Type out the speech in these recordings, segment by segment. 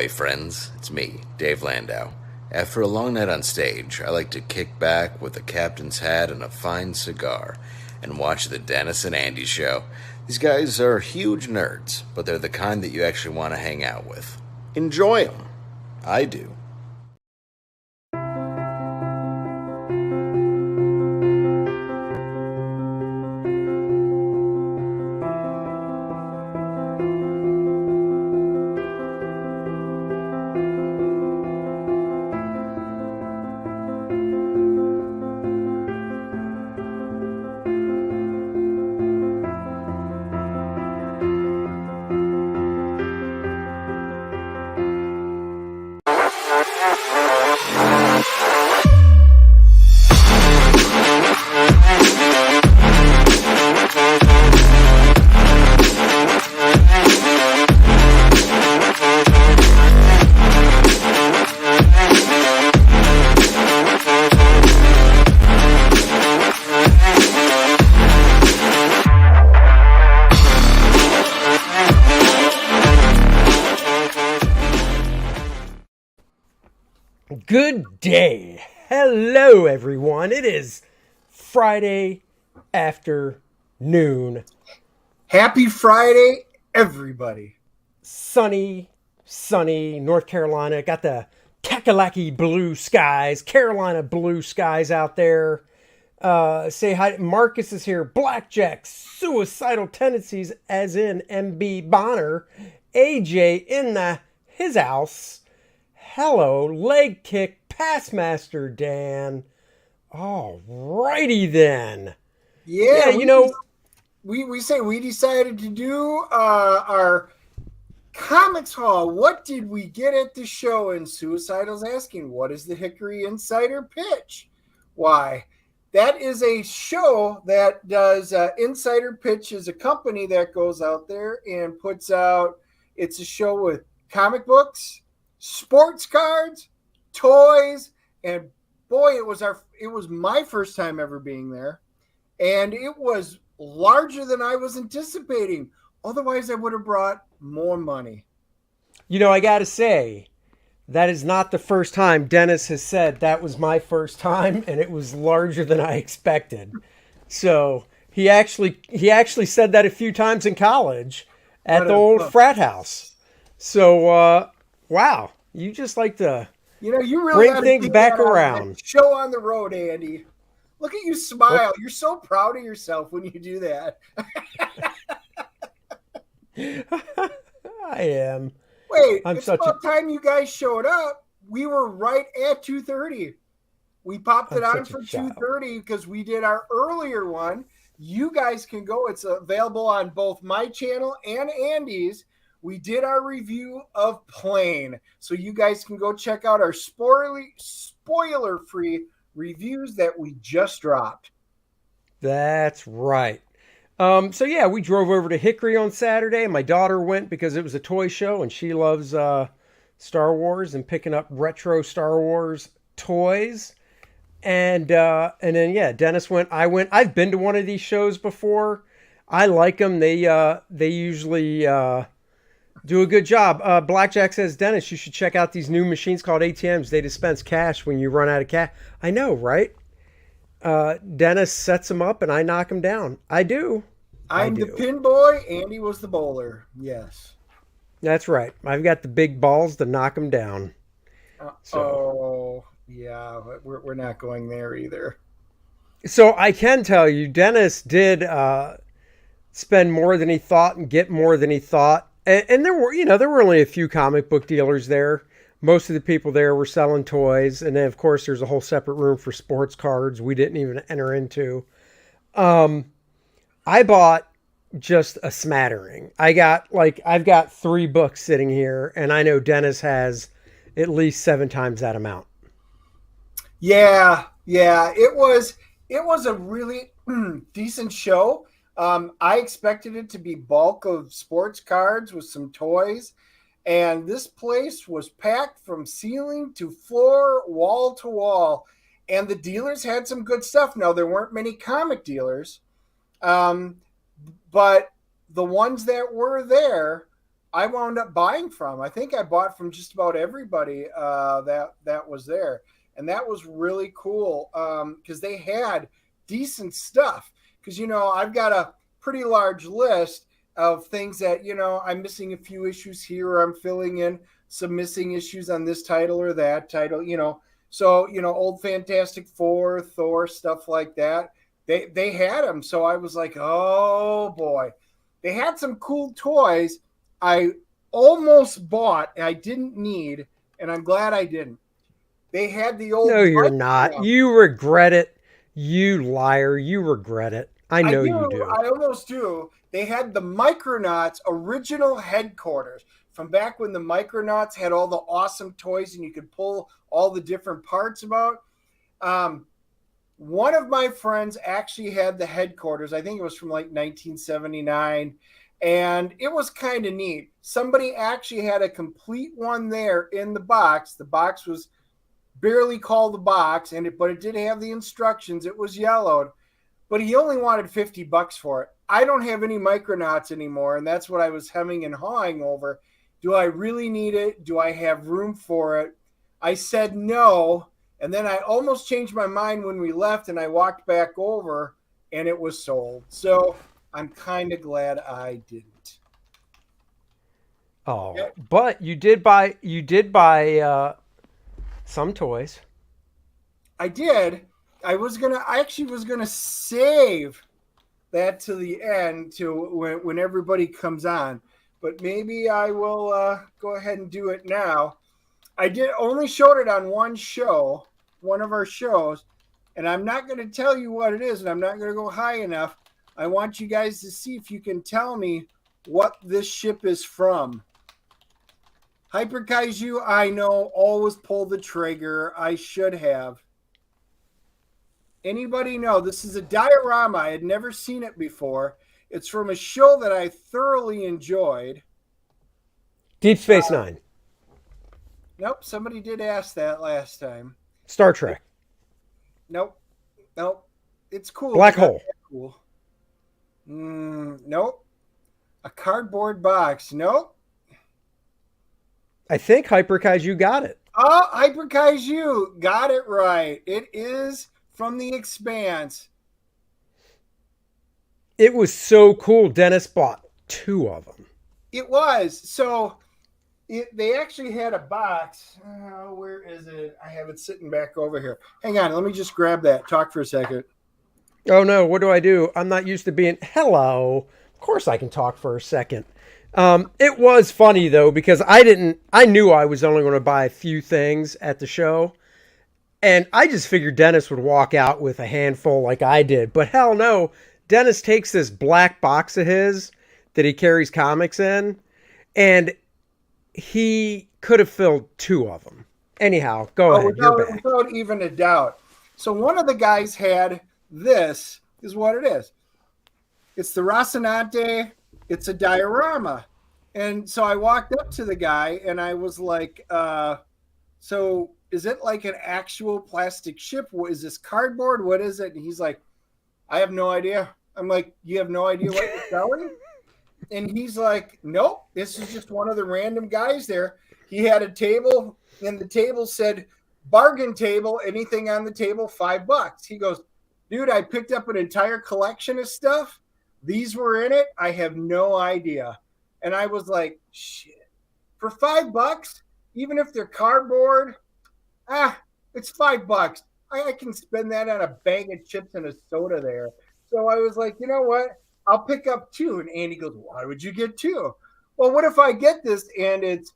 Ahoy, friends. It's me, Dave Landau. After a long night on stage, I like to kick back with a captain's hat and a fine cigar and watch the Dennis and Andy show. These guys are huge nerds, but they're the kind that you actually want to hang out with. Enjoy them. I do. Good day. Hello, everyone. It is Friday afternoon. Happy Friday, everybody. Sunny North Carolina. Got the Kakalaki blue skies, Carolina blue skies out there. Say hi. Marcus is here. Blackjack, suicidal tendencies, as in MB Bonner. AJ in his house. Hello, leg kick, Passmaster Dan. All righty then. Yeah, we say we decided to do our comics haul. What did we get at the show? And Suicidal's asking, what is the Hickory Insider Pitch? Why? That is a show that does Insider Pitch is a company that goes out there and puts out, it's a show with comic books, sports cards, toys, and boy, it was my first time ever being there, and it was larger than I was anticipating. Otherwise, I would have brought more money. You know, I gotta say, that is not the first time Dennis has said that was my first time, and it was larger than I expected. So he actually said that a few times in college at the old frat house. So wow, you just like to you really bring things back around. Show on the road, Andy. Look at you smile. What? You're so proud of yourself when you do that. I am. Wait, it's about time you guys showed up. We were right at 2:30. We popped it on for 2:30 because we did our earlier one. You guys can go. It's available on both my channel and Andy's. We did our review of Plane, so you guys can go check out our spoiler-free reviews that we just dropped. That's right. So yeah, we drove over to Hickory on Saturday. My daughter went because it was a toy show, and she loves Star Wars and picking up retro Star Wars toys. And then yeah, Dennis went. I went. I've been to one of these shows before. I like them. They usually do a good job. Blackjack says, Dennis, you should check out these new machines called ATMs. They dispense cash when you run out of cash. I know, right? Dennis sets them up and I knock them down. I do. I'm the pin boy. Andy was the bowler. Yes. That's right. I've got the big balls to knock them down. Oh, yeah. We're not going there either. So I can tell you, Dennis did spend more than he thought and get more than he thought. And there were only a few comic book dealers there. Most of the people there were selling toys. And then, of course, there's a whole separate room for sports cards we didn't even enter into. I bought just a smattering. I've got 3 books sitting here, and I know Dennis has at least 7 times that amount. Yeah. It was a really decent show. I expected it to be bulk of sports cards with some toys, and this place was packed from ceiling to floor, wall to wall, and the dealers had some good stuff. Now, there weren't many comic dealers, but the ones that were there I wound up buying from. I think I bought from just about everybody that was there, and that was really cool because they had decent stuff. Because I've got a pretty large list of things that I'm missing a few issues here, or I'm filling in some missing issues on this title or that title. So old Fantastic Four, Thor, stuff like that. They had them, so I was like, oh boy, they had some cool toys. I almost bought, and I didn't need, and I'm glad I didn't. They had the old. No, you're not. You regret it. You liar. You regret it. I know you do. I almost do. They had the Micronauts original headquarters from back when the Micronauts had all the awesome toys and you could pull all the different parts about. One of my friends actually had the headquarters. I think it was from like 1979. And it was kind of neat. Somebody actually had a complete one there in the box. The box was barely called the box, but it did have the instructions. It was yellowed, but he only wanted $50 for it. I don't have any Micronauts anymore, and that's what I was hemming and hawing over. Do I really need it? Do I have room for it? I said no, and then I almost changed my mind when we left, and I walked back over, and it was sold. So I'm kind of glad I didn't. Oh, yeah. But you did buy some toys. I did. I actually was gonna save that to the end to when everybody comes on, but maybe I will go ahead and do it now. I did only showed it on one show, one of our shows, and I'm not going to tell you what it is, and I'm not going to go high enough. I want you guys to see if you can tell me what this ship is from. Hyper Kaiju, I know, always pull the trigger. I should have. Anybody know? This is a diorama. I had never seen it before. It's from a show that I thoroughly enjoyed. Deep Space Nine. Nope, somebody did ask that last time. Star Trek. Nope. It's cool. Black Hole. Cool. Nope. A cardboard box. Nope. I think Hyper Kaiju got it. Oh, Hyper Kaiju got it right. It is from The Expanse. It was so cool. Dennis bought 2 of them. It was. So they actually had a box. Where is it? I have it sitting back over here. Hang on. Let me just grab that. Talk for a second. Oh, no. What do? I'm not used to being... Hello. Of course I can talk for a second. It was funny, though, because I knew I was only going to buy a few things at the show. And I just figured Dennis would walk out with a handful like I did. But hell no. Dennis takes this black box of his that he carries comics in, and he could have filled 2 of them. Anyhow, go ahead. You're back. Without even a doubt. So one of the guys had this, is what it is. It's the Rocinante. It's a diorama. And so I walked up to the guy, and I was like, so is it like an actual plastic ship? Is this cardboard? What is it? And he's like, I have no idea. I'm like, you have no idea what you're selling? And he's like, nope, this is just one of the random guys there. He had a table, and the table said, bargain table, anything on the table, $5. He goes, dude, I picked up an entire collection of stuff. These were in it. I have no idea. And I was like, shit. For $5, even if they're cardboard, it's $5. I can spend that on a bag of chips and a soda there. So I was like, you know what? I'll pick up 2. And Andy goes, why would you get 2? Well, what if I get this and it's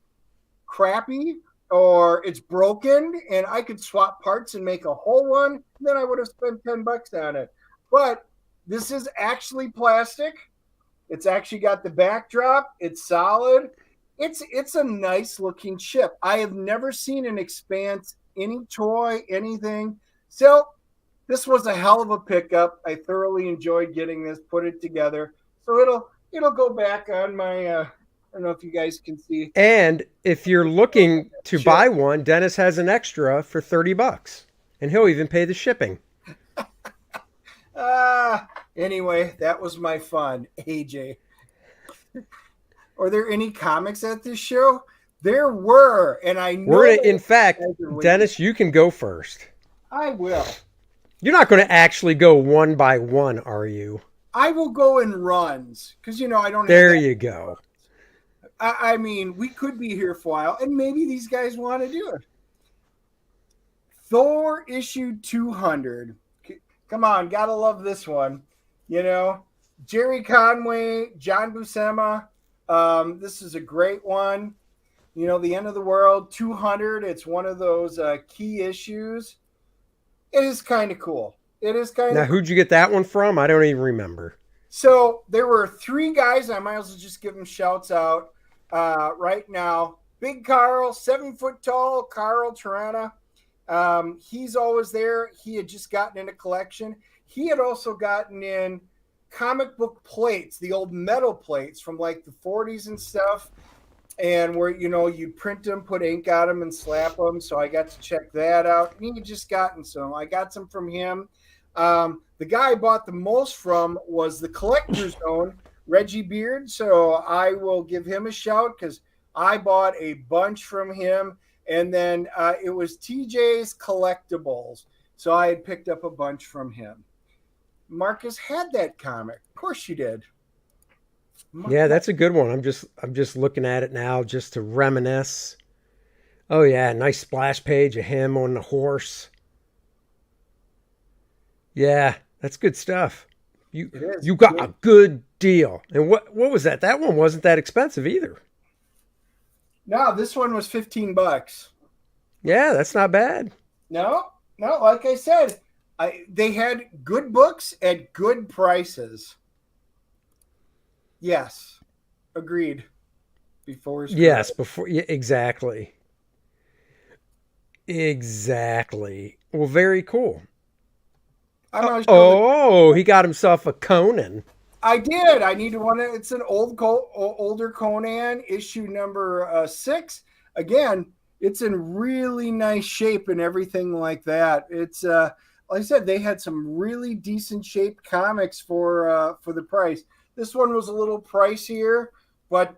crappy or it's broken and I could swap parts and make a whole one? Then I would have spent $10 on it. But this is actually plastic. It's actually got the backdrop. It's solid. It's a nice looking ship. I have never seen an Expanse, any toy, anything. So this was a hell of a pickup. I thoroughly enjoyed getting this, put it together. So it'll go back on my I don't know if you guys can see. And if you're looking to buy one, Dennis has an extra for $30, and he'll even pay the shipping. Anyway, that was my fun, AJ. Are there any comics at this show? There were, and I know. In fact, Dennis, you can go first. I will. You're not going to actually go one by one, are you? I will go in runs because I don't. There you go. I mean, we could be here for a while, and maybe these guys want to do it. Thor issue 200. Come on, gotta love this one. Jerry Conway, John Buscema. This is a great one. The End of the World 200. It's one of those key issues. It is kind of cool. Now, who'd you get that one from? I don't even remember. So there were 3 guys. I might as well just give them shouts out right now. Big Carl, 7 foot tall, Carl Tarana. He's always there. He had just gotten in a collection. He had also gotten in comic book plates, the old metal plates from like the 40s and stuff. And where, you'd print them, put ink on them and slap them. So I got to check that out. And he had just gotten some. I got some from him. The guy I bought the most from was the collector's own Reggie Beard. So I will give him a shout because I bought a bunch from him. And then it was TJ's Collectibles. So I had picked up a bunch from him. Marcus had that comic. Of course you did. Yeah, that's a good one. I'm just looking at it now just to reminisce. Oh yeah, nice splash page of him on the horse. Yeah, that's good stuff. You got a good deal. And what was that? That one wasn't that expensive either. No, this one was $15. Yeah, that's not bad. No, like I said, they had good books at good prices. Yes, agreed. Before exactly. Well, very cool. He got himself a Conan. I did. I needed one. It's an older Conan, issue number 6. Again, it's in really nice shape and everything like that. It's like I said, they had some really decent shaped comics for the price. This one was a little pricier, but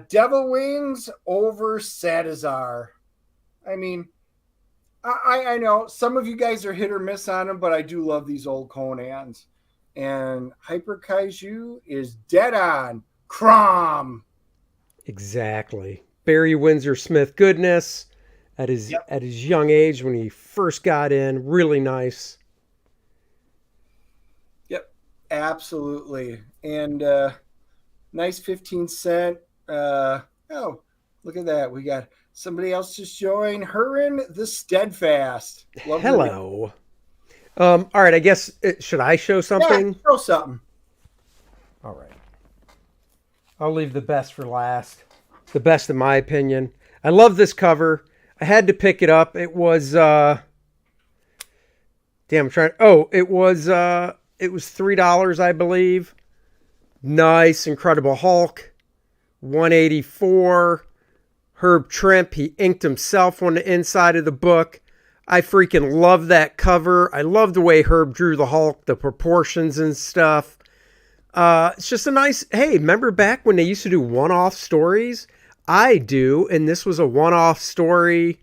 Devil Wings over Sadazar. I mean, I know some of you guys are hit or miss on them, but I do love these old Conans. And Hyper Kaiju is dead on. Crom. Exactly. Barry Windsor Smith goodness at his young age when he first got in. Really nice. Yep, absolutely. And nice 15-cent. Look at that. We got somebody else just joined. Hurin the Steadfast. Love Hello. All right, I guess, should I show something? Yeah, show something. All right. I'll leave the best for last. The best in my opinion. I love this cover. I had to pick it up. It was, it was $3, I believe. Nice, Incredible Hulk. 184. Herb Trimp, he inked himself on the inside of the book. I freaking love that cover. I love the way Herb drew the Hulk, the proportions and stuff. It's just a nice, hey, remember back when they used to do one-off stories? I do, and this was a one-off story,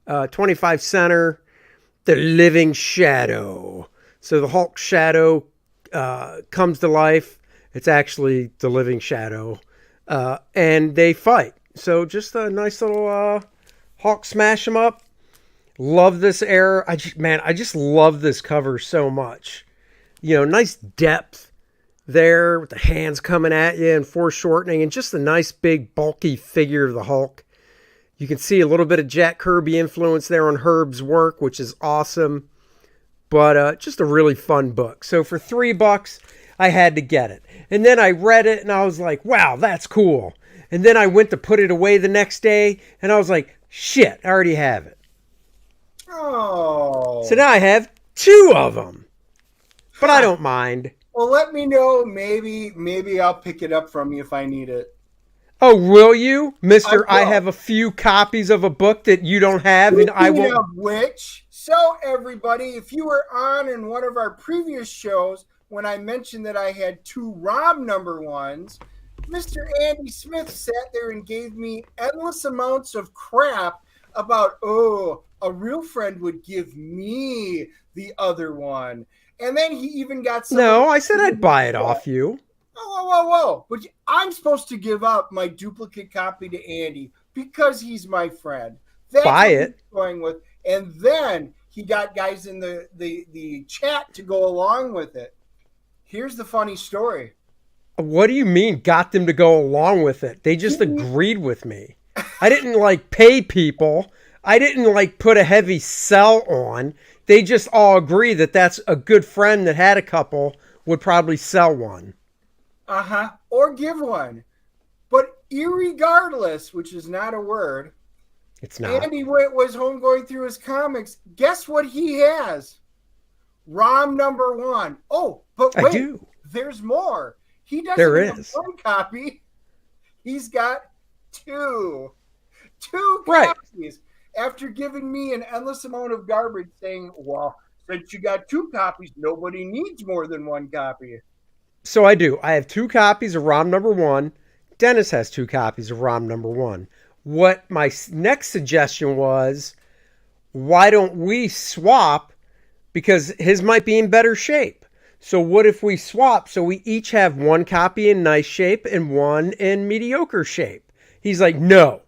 25 center, The Living Shadow. So the Hulk shadow comes to life. It's actually the Living Shadow, and they fight. So just a nice little Hulk smash 'em up. Love this era. I just love this cover so much. Nice depth there with the hands coming at you and foreshortening and just a nice big bulky figure of the Hulk. You can see a little bit of Jack Kirby influence there on Herb's work, which is awesome. But just a really fun book. So for $3, I had to get it. And then I read it and I was like, wow, that's cool. And then I went to put it away the next day and I was like, shit, I already have it. Oh. So now I have 2 of them. But I don't mind. Well, let me know. Maybe I'll pick it up from you if I need it. Oh, will you? Mister, I have a few copies of a book that you don't have. And I will. So everybody, if you were on in one of our previous shows, when I mentioned that I had 2 ROM number 1s, Mr. Andy Smith sat there and gave me endless amounts of crap about, oh, a real friend would give me the other one. And then he even got some. No, I said I'd buy it off you. Whoa. But I'm supposed to give up my duplicate copy to Andy because he's my friend. That's buy what it. he's going with. And then he got guys in the chat to go along with it. Here's the funny story. What do you mean got them to go along with it? They just agreed with me. I didn't like pay people. I didn't like put a heavy sell on. They just all agree that that's a good friend that had a couple would probably sell one. Or give one. But irregardless, which is not a word, it's not. Andy was home going through his comics. Guess what he has? ROM number 1. Oh, but wait, I do. There's more. He doesn't have one copy. He's got two. Two copies. After giving me an endless amount of garbage saying, well, since you got 2 copies, nobody needs more than 1 copy. So I do. I have 2 copies of ROM number 1. Dennis has 2 copies of ROM number 1. What my next suggestion was, why don't we swap? Because his might be in better shape. So what if we swap so we each have 1 copy in nice shape and 1 in mediocre shape? He's like, no,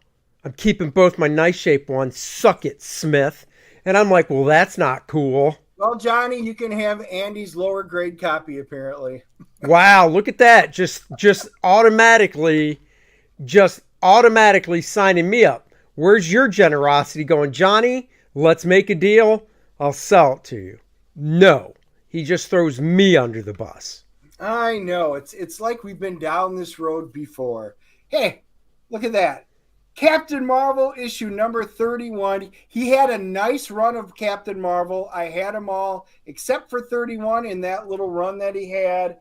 I'm keeping both my nice shape ones. Suck it, Smith. And I'm like, well, that's not cool. Well, Johnny, you can have Andy's lower grade copy, apparently. Wow, look at that. Just automatically signing me up. Where's your generosity going? Johnny, let's make a deal. I'll sell it to you. No. He just throws me under the bus. I know. It's like we've been down this road before. Hey, look at that. Captain Marvel issue number 31. He had a nice run of Captain Marvel. I had them all except for 31 in that little run that he had.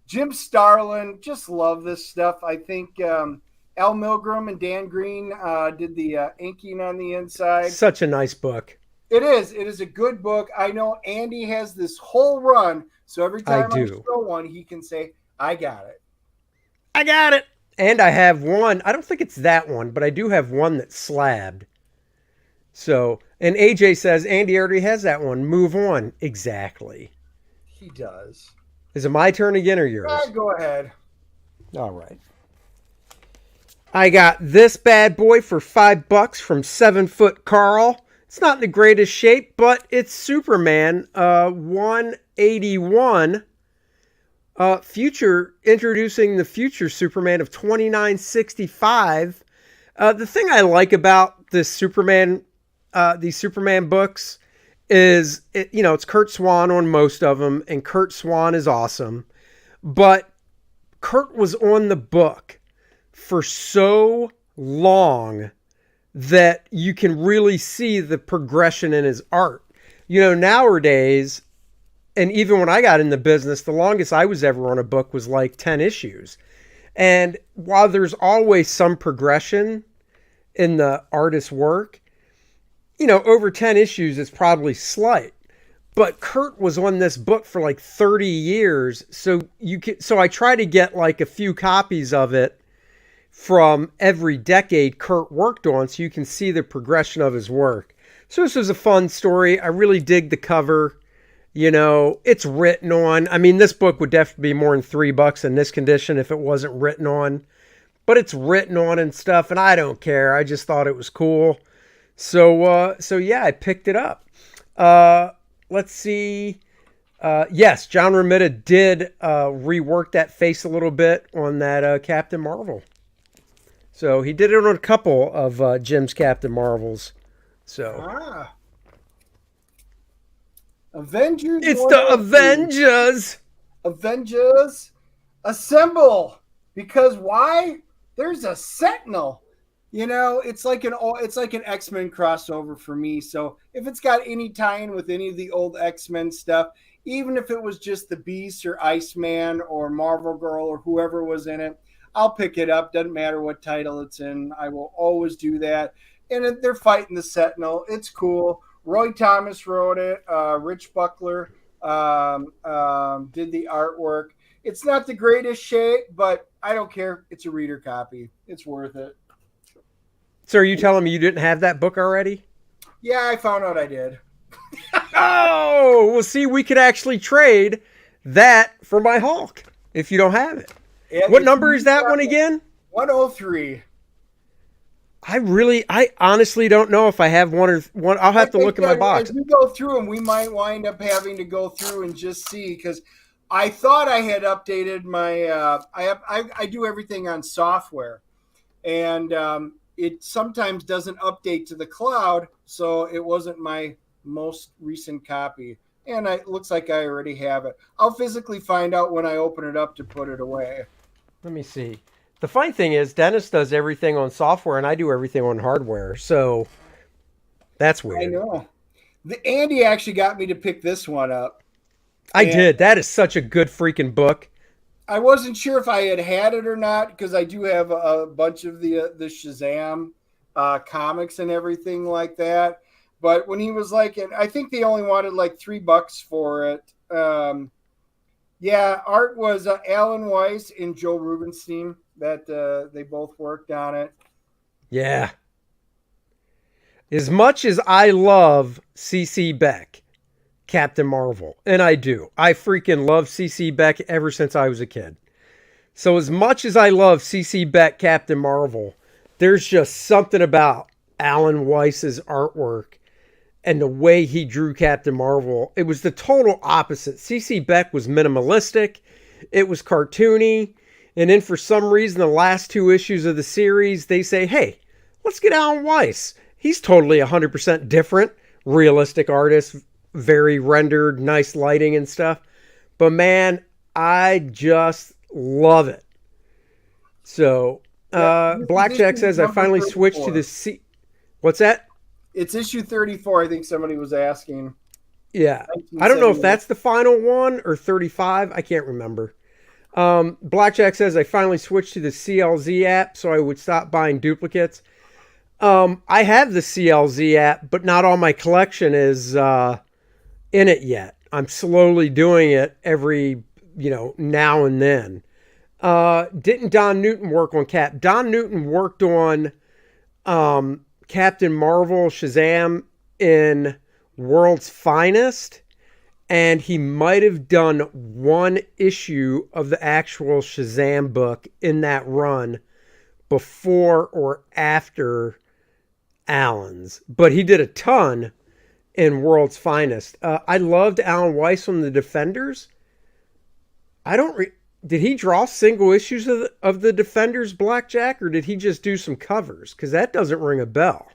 Jim Starlin, just love this stuff. I think Al Milgrom and Dan Green did the inking on the inside. Such a nice book. It is. It is a good book. I know Andy has this whole run, so every time I show one, he can say, I got it. I got it. And I have one. I don't think it's that one, but I do have one that's slabbed. So, and AJ says, Andy already has that one. Move on. Exactly. He does. Is it my turn again or yours? Go ahead. All right. I got this bad boy for $5 from 7 Foot Carl. It's not in the greatest shape, but it's Superman 181. Introducing the future Superman of 2965. The thing I like about this Superman, these Superman books is, it's Kurt Swan on most of them, and Kurt Swan is awesome. But Kurt was on the book for so long that you can really see the progression in his art. Nowadays, and even when I got in the business, the longest I was ever on a book was like 10 issues. And while there's always some progression in the artist's work, over 10 issues is probably slight. But Kurt was on this book for like 30 years. So I try to get like a few copies of it from every decade Kurt worked on so you can see the progression of his work. So this was a fun story. I really dig the cover. It's written on. I mean, this book would definitely be more than $3 in this condition if it wasn't written on. But it's written on and stuff, and I don't care. I just thought it was cool. So yeah, I picked it up. Let's see. Yes, John Romita did rework that face a little bit on that Captain Marvel. So he did it on a couple of Jim's Captain Marvels. So Avengers. It's the Avengers. Avengers, assemble! Because why? There's a Sentinel. It's like an X-Men crossover for me. So if it's got any tie-in with any of the old X-Men stuff, even if it was just the Beast or Iceman or Marvel Girl or whoever was in it, I'll pick it up. Doesn't matter what title it's in. I will always do that. And they're fighting the Sentinel. It's cool. Roy Thomas wrote it. Rich Buckler did the artwork. It's not the greatest shape, but I don't care. It's a reader copy. It's worth it. So are you telling me you didn't have that book already? Yeah, I found out I did. Oh, well, see, we could actually trade that for my Hulk if you don't have it. What number is that one again? 103. I honestly don't know if I have one or one. I'll have to look in my box. As we go through them, we might wind up having to go through and just see, because I thought I had updated my. I do everything on software, and it sometimes doesn't update to the cloud, so it wasn't my most recent copy. And it looks like I already have it. I'll physically find out when I open it up to put it away. Let me see. The funny thing is, Dennis does everything on software, and I do everything on hardware. So that's weird. I know. Andy actually got me to pick this one up. I did. That is such a good freaking book. I wasn't sure if I had it or not, because I do have a bunch of the Shazam comics and everything like that. But when he was like, and I think they only wanted like $3 for it. Yeah, art was Alan Weiss and Joe Rubenstein that they both worked on it. Yeah. As much as I love C.C. Beck, Captain Marvel, and I do. I freaking love C.C. Beck ever since I was a kid. So as much as I love C.C. Beck, Captain Marvel, there's just something about Alan Weiss's artwork and the way he drew Captain Marvel. It was the total opposite. C.C. Beck was minimalistic. It was cartoony. And then for some reason, the last 2 issues of the series, they say, hey, let's get Alan Weiss. He's totally 100% different. Realistic artist, very rendered, nice lighting and stuff. But man, I just love it. So, Blackjack says, I finally switched to the C. What's that? It's issue 34, I think somebody was asking. Yeah. I don't know if that's the final one or 35. I can't remember. Blackjack says, I finally switched to the CLZ app so I would stop buying duplicates. I have the CLZ app, but not all my collection is in it yet. I'm slowly doing it every, now and then. Didn't Don Newton work on Cap? Don Newton worked on Captain Marvel, Shazam in World's Finest, and he might have done 1 issue of the actual Shazam book in that run before or after Alan's. But he did a ton in World's Finest. I loved Alan Weiss from the Defenders. Did he draw single issues of the Defenders, Blackjack, or did he just do some covers? Because that doesn't ring a bell.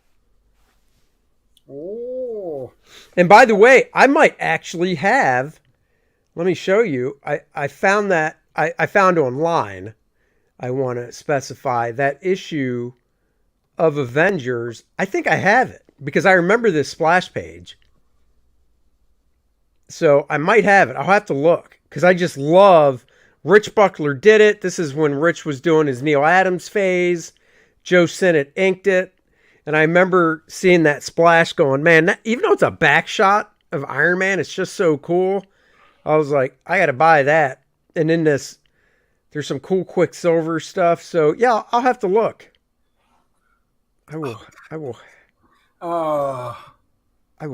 Oh. And by the way, I might actually have, let me show you. I found that, I found online, I want to specify, that issue of Avengers. I think I have it because I remember this splash page. So I might have it. I'll have to look because I just love, Rich Buckler did it. This is when Rich was doing his Neil Adams phase. Joe Sinnott inked it. And I remember seeing that splash going, man, even though it's a back shot of Iron Man, it's just so cool. I was like, I got to buy that. And in this, there's some cool Quicksilver stuff. So yeah, I'll have to look. I will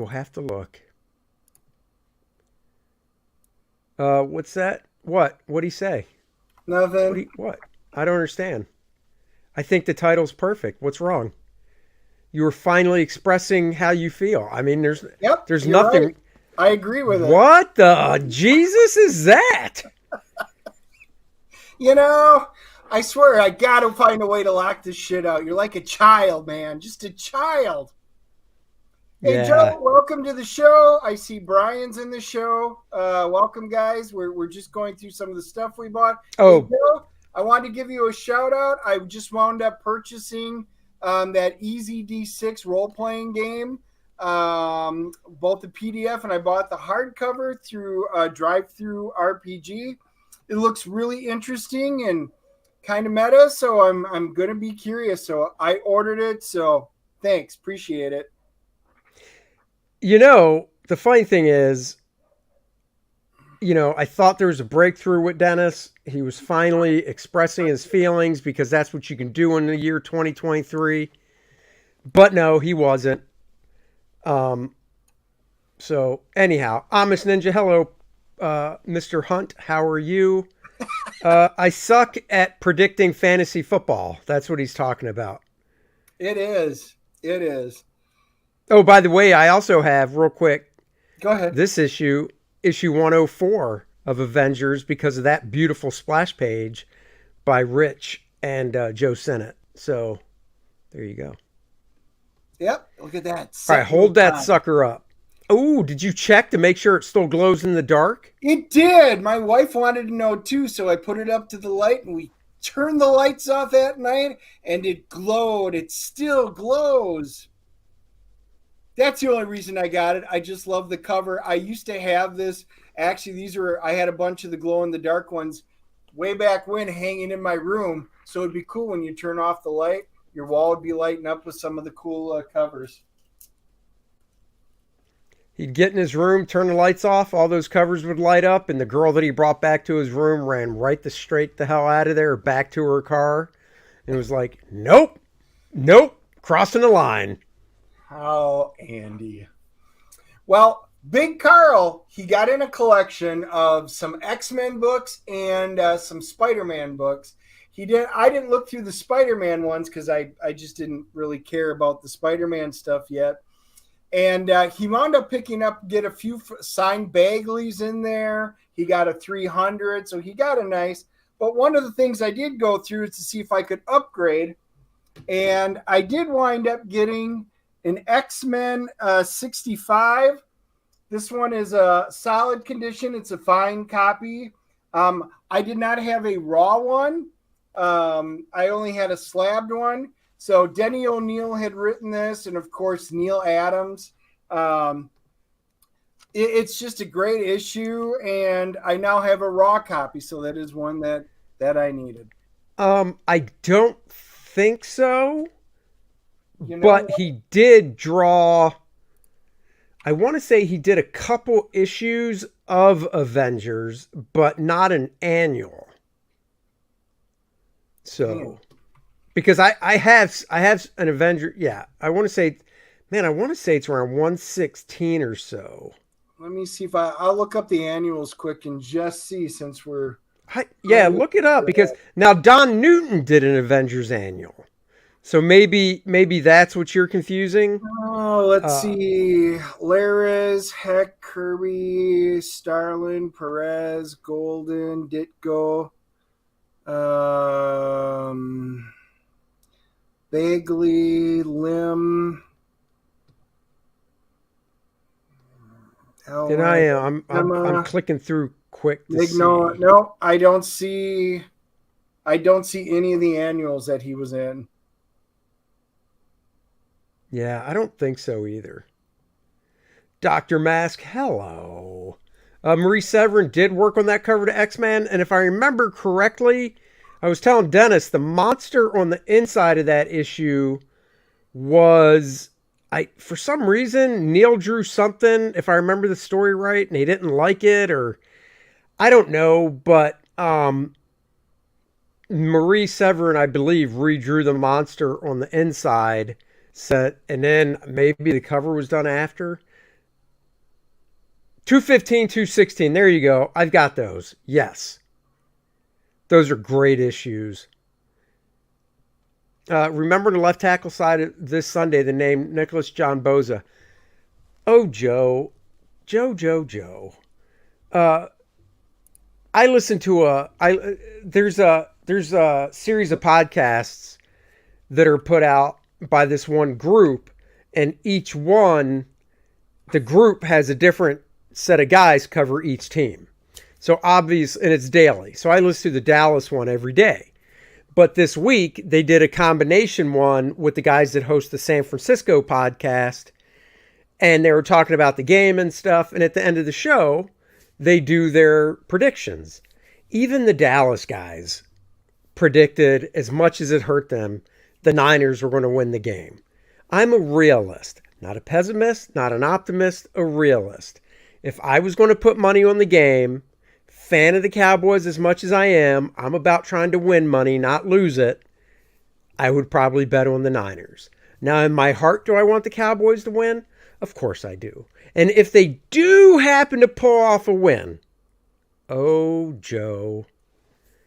have to look. What's that? What'd he say? Nothing. What? I don't understand. I think the title's perfect. What's wrong? You were finally expressing how you feel. I mean, there's nothing. Right. I agree with it. What the Jesus is that? I swear, I got to find a way to lock this shit out. You're like a child, man. Just a child. Hey, yeah. Joe, welcome to the show. I see Brian's in the show. Welcome, guys. We're just going through some of the stuff we bought. Oh. Hey, Joe, I wanted to give you a shout out. I just wound up purchasing that Easy D6 role-playing game, both the PDF and I bought the hardcover through Drive-Thru RPG. It looks really interesting and kind of meta, so I'm going to be curious. So I ordered it, so thanks. Appreciate it. The funny thing is, I thought there was a breakthrough with Dennis. He was finally expressing his feelings because that's what you can do in the year 2023. But no, he wasn't. So anyhow, Amish Ninja, hello, Mr. Hunt. How are you? I suck at predicting fantasy football. That's what he's talking about. It is. It is. Oh, by the way, I also have, real quick, Go ahead. this issue 104 of Avengers, because of that beautiful splash page by Rich and Joe Sennett. So there you go. Yep. Look at that. All right, hold that sucker up. Oh, did you check to make sure it still glows in the dark? It did. My wife wanted to know too, so I put it up to the light and we turned the lights off at night and it glowed. It still glows. That's the only reason I got it. I just love the cover. I used to have this. Actually, I had a bunch of the glow in the dark ones way back when hanging in my room. So it'd be cool when you turn off the light, your wall would be lighting up with some of the cool covers. He'd get in his room, turn the lights off, all those covers would light up, and the girl that he brought back to his room ran straight the hell out of there, back to her car, and was like, nope, crossing the line. How Andy. Well, Big Carl, he got in a collection of some X-Men books and some Spider-Man books. I didn't look through the Spider-Man ones because I just didn't really care about the Spider-Man stuff yet. And he wound up get a few signed Bagleys in there. He got a 300, so he got a nice. But one of the things I did go through is to see if I could upgrade. And I did wind up getting an X-Men 65. This one is a solid condition. It's a fine copy. I did not have a raw one. I only had a slabbed one. So Denny O'Neil had written this, and of course Neil Adams. It's just a great issue, and I now have a raw copy, so that is one that I needed. I don't think so, but he did draw. I want to say he did a couple issues of Avengers, but not an annual. So. Because I have an Avenger, yeah. I want to say it's around 116 or so. Let me see if I'll look up the annuals quick and just see since we're... look it up, because now Don Newton did an Avengers annual. So maybe that's what you're confusing. Oh, let's see. Laris, Heck, Kirby, Starlin, Perez, Golden, Ditko, Bagley, Lim. I'm clicking through quick. No, I don't see any of the annuals that he was in. Yeah, I don't think so either. Dr. Mask, hello. Marie Severin did work on that cover to X-Men, and if I remember correctly, I was telling Dennis, the monster on the inside of that issue was, for some reason, Neil drew something, if I remember the story right, and he didn't like it, or I don't know, but Marie Severin, I believe, redrew the monster on the inside set, and then maybe the cover was done after. 215, 216, there you go. I've got those. Yes. Those are great issues. Remember the left tackle side this Sunday, the name Nicholas John Boza. Oh, Joe. I listen to there's a series of podcasts that are put out by this one group, and each one, the group has a different set of guys cover each team. So obvious, and it's daily. So I listen to the Dallas one every day. But this week, they did a combination one with the guys that host the San Francisco podcast. And they were talking about the game and stuff. And at the end of the show, they do their predictions. Even the Dallas guys predicted, as much as it hurt them, the Niners were going to win the game. I'm a realist. Not a pessimist, not an optimist, a realist. If I was going to put money on the game, fan of the Cowboys as much as I am, I'm about trying to win money, not lose it. I would probably bet on the Niners. Now, in my heart, do I want the Cowboys to win? Of course I do. And if they do happen to pull off a win, oh, Joe.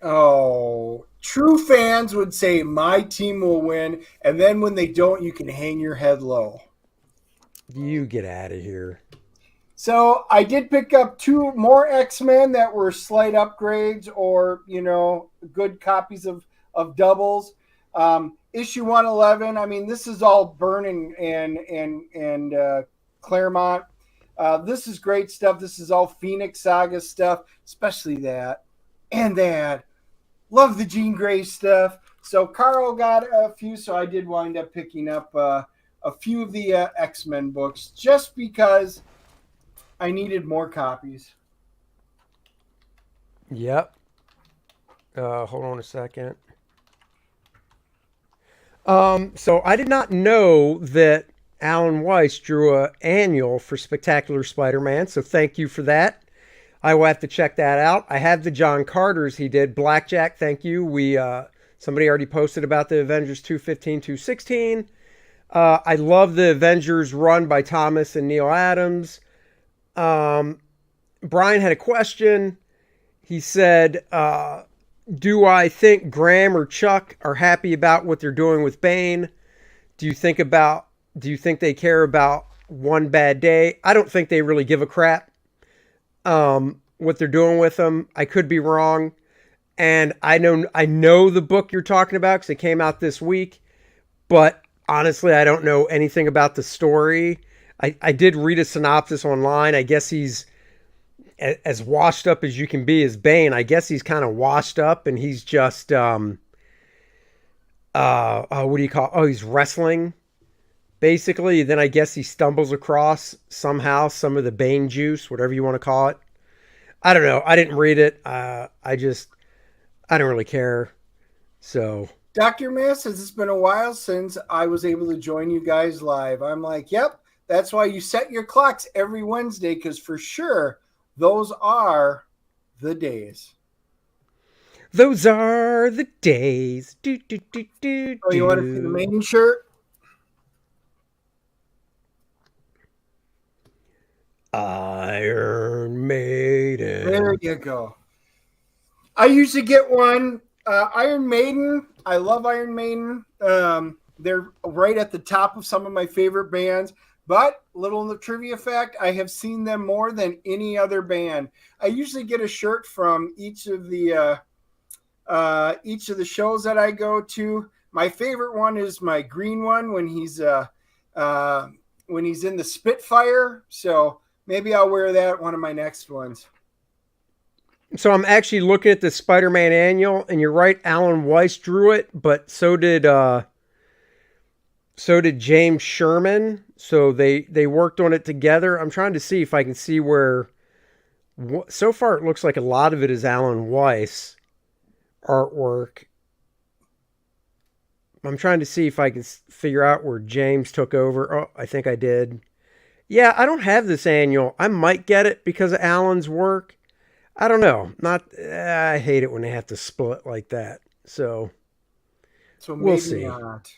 Oh, true fans would say my team will win, and then when they don't, you can hang your head low. You get out of here. So I did pick up 2 more X-Men that were slight upgrades or, good copies of doubles. Issue 111, I mean, this is all Byrne and Claremont. This is great stuff. This is all Phoenix Saga stuff, especially that. And that. Love the Jean Grey stuff. So Carl got a few, so I did wind up picking up a few of the X-Men books just because I needed more copies. Yep. Hold on a second. So I did not know that Alan Weiss drew an annual for Spectacular Spider-Man, so thank you for that. I will have to check that out. I have the John Carters he did. Blackjack, thank you. Somebody already posted about the Avengers 215, 216. I love the Avengers run by Thomas and Neil Adams. Brian had a question. He said, do I think Graham or Chuck are happy about what they're doing with Bane? Do you think they care about One Bad Day? I don't think they really give a crap what they're doing with him. I could be wrong. And I know the book you're talking about because it came out this week, but honestly, I don't know anything about the story. I did read a synopsis online. I guess he's as washed up as you can be as Bane. I guess he's kind of washed up and he's just, what do you call it? Oh, he's wrestling basically. Then I guess he stumbles across somehow some of the Bane juice, whatever you want to call it. I don't know. I didn't read it. I don't really care. So Dr. Mass, it's been a while since I was able to join you guys live. I'm like, yep, that's why you set your clocks every Wednesday, because for sure, those are the days. Those are the days. Do, do, do, do, oh, you want to see the main shirt? Iron Maiden. There you go. I usually get one. Iron Maiden. I love Iron Maiden. They're right at the top of some of my favorite bands. But little in the trivia fact, I have seen them more than any other band. I usually get a shirt from each of the shows that I go to. My favorite one is my green one when he's in the Spitfire. So maybe I'll wear that one of my next ones. So I'm actually looking at the Spider-Man annual, and you're right, Alan Weiss drew it, but so did James Sherman. So they worked on it together. I'm trying to see if I can see where. So far, it looks like a lot of it is Alan Weiss artwork. I'm trying to see if I can figure out where James took over. Oh, I think I did. Yeah, I don't have this annual. I might get it because of Alan's work. I don't know. I hate it when they have to split like that. So maybe we'll see. Not.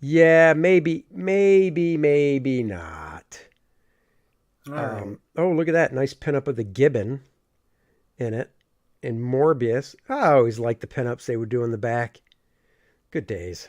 Yeah, maybe not. Right. Oh, look at that. Nice pinup of the Gibbon in it. And Morbius. I always liked the pinups they would do in the back. Good days.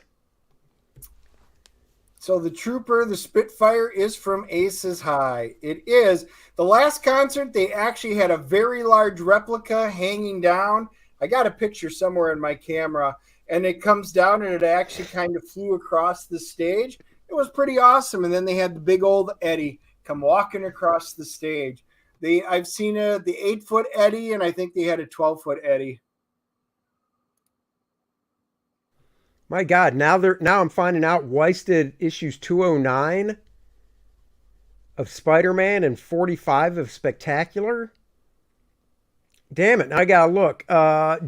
So the Trooper, the Spitfire, is from Aces High. It is. The last concert, they actually had a very large replica hanging down. I got a picture somewhere in my camera. And it comes down and it actually kind of flew across the stage. It was pretty awesome. And then they had the big old Eddie come walking across the stage. I've seen the 8-foot Eddie, and I think they had a 12-foot Eddie. My God, now I'm finding out Weiss did issues 209 of Spider-Man and 45 of Spectacular. Damn it, now I gotta look.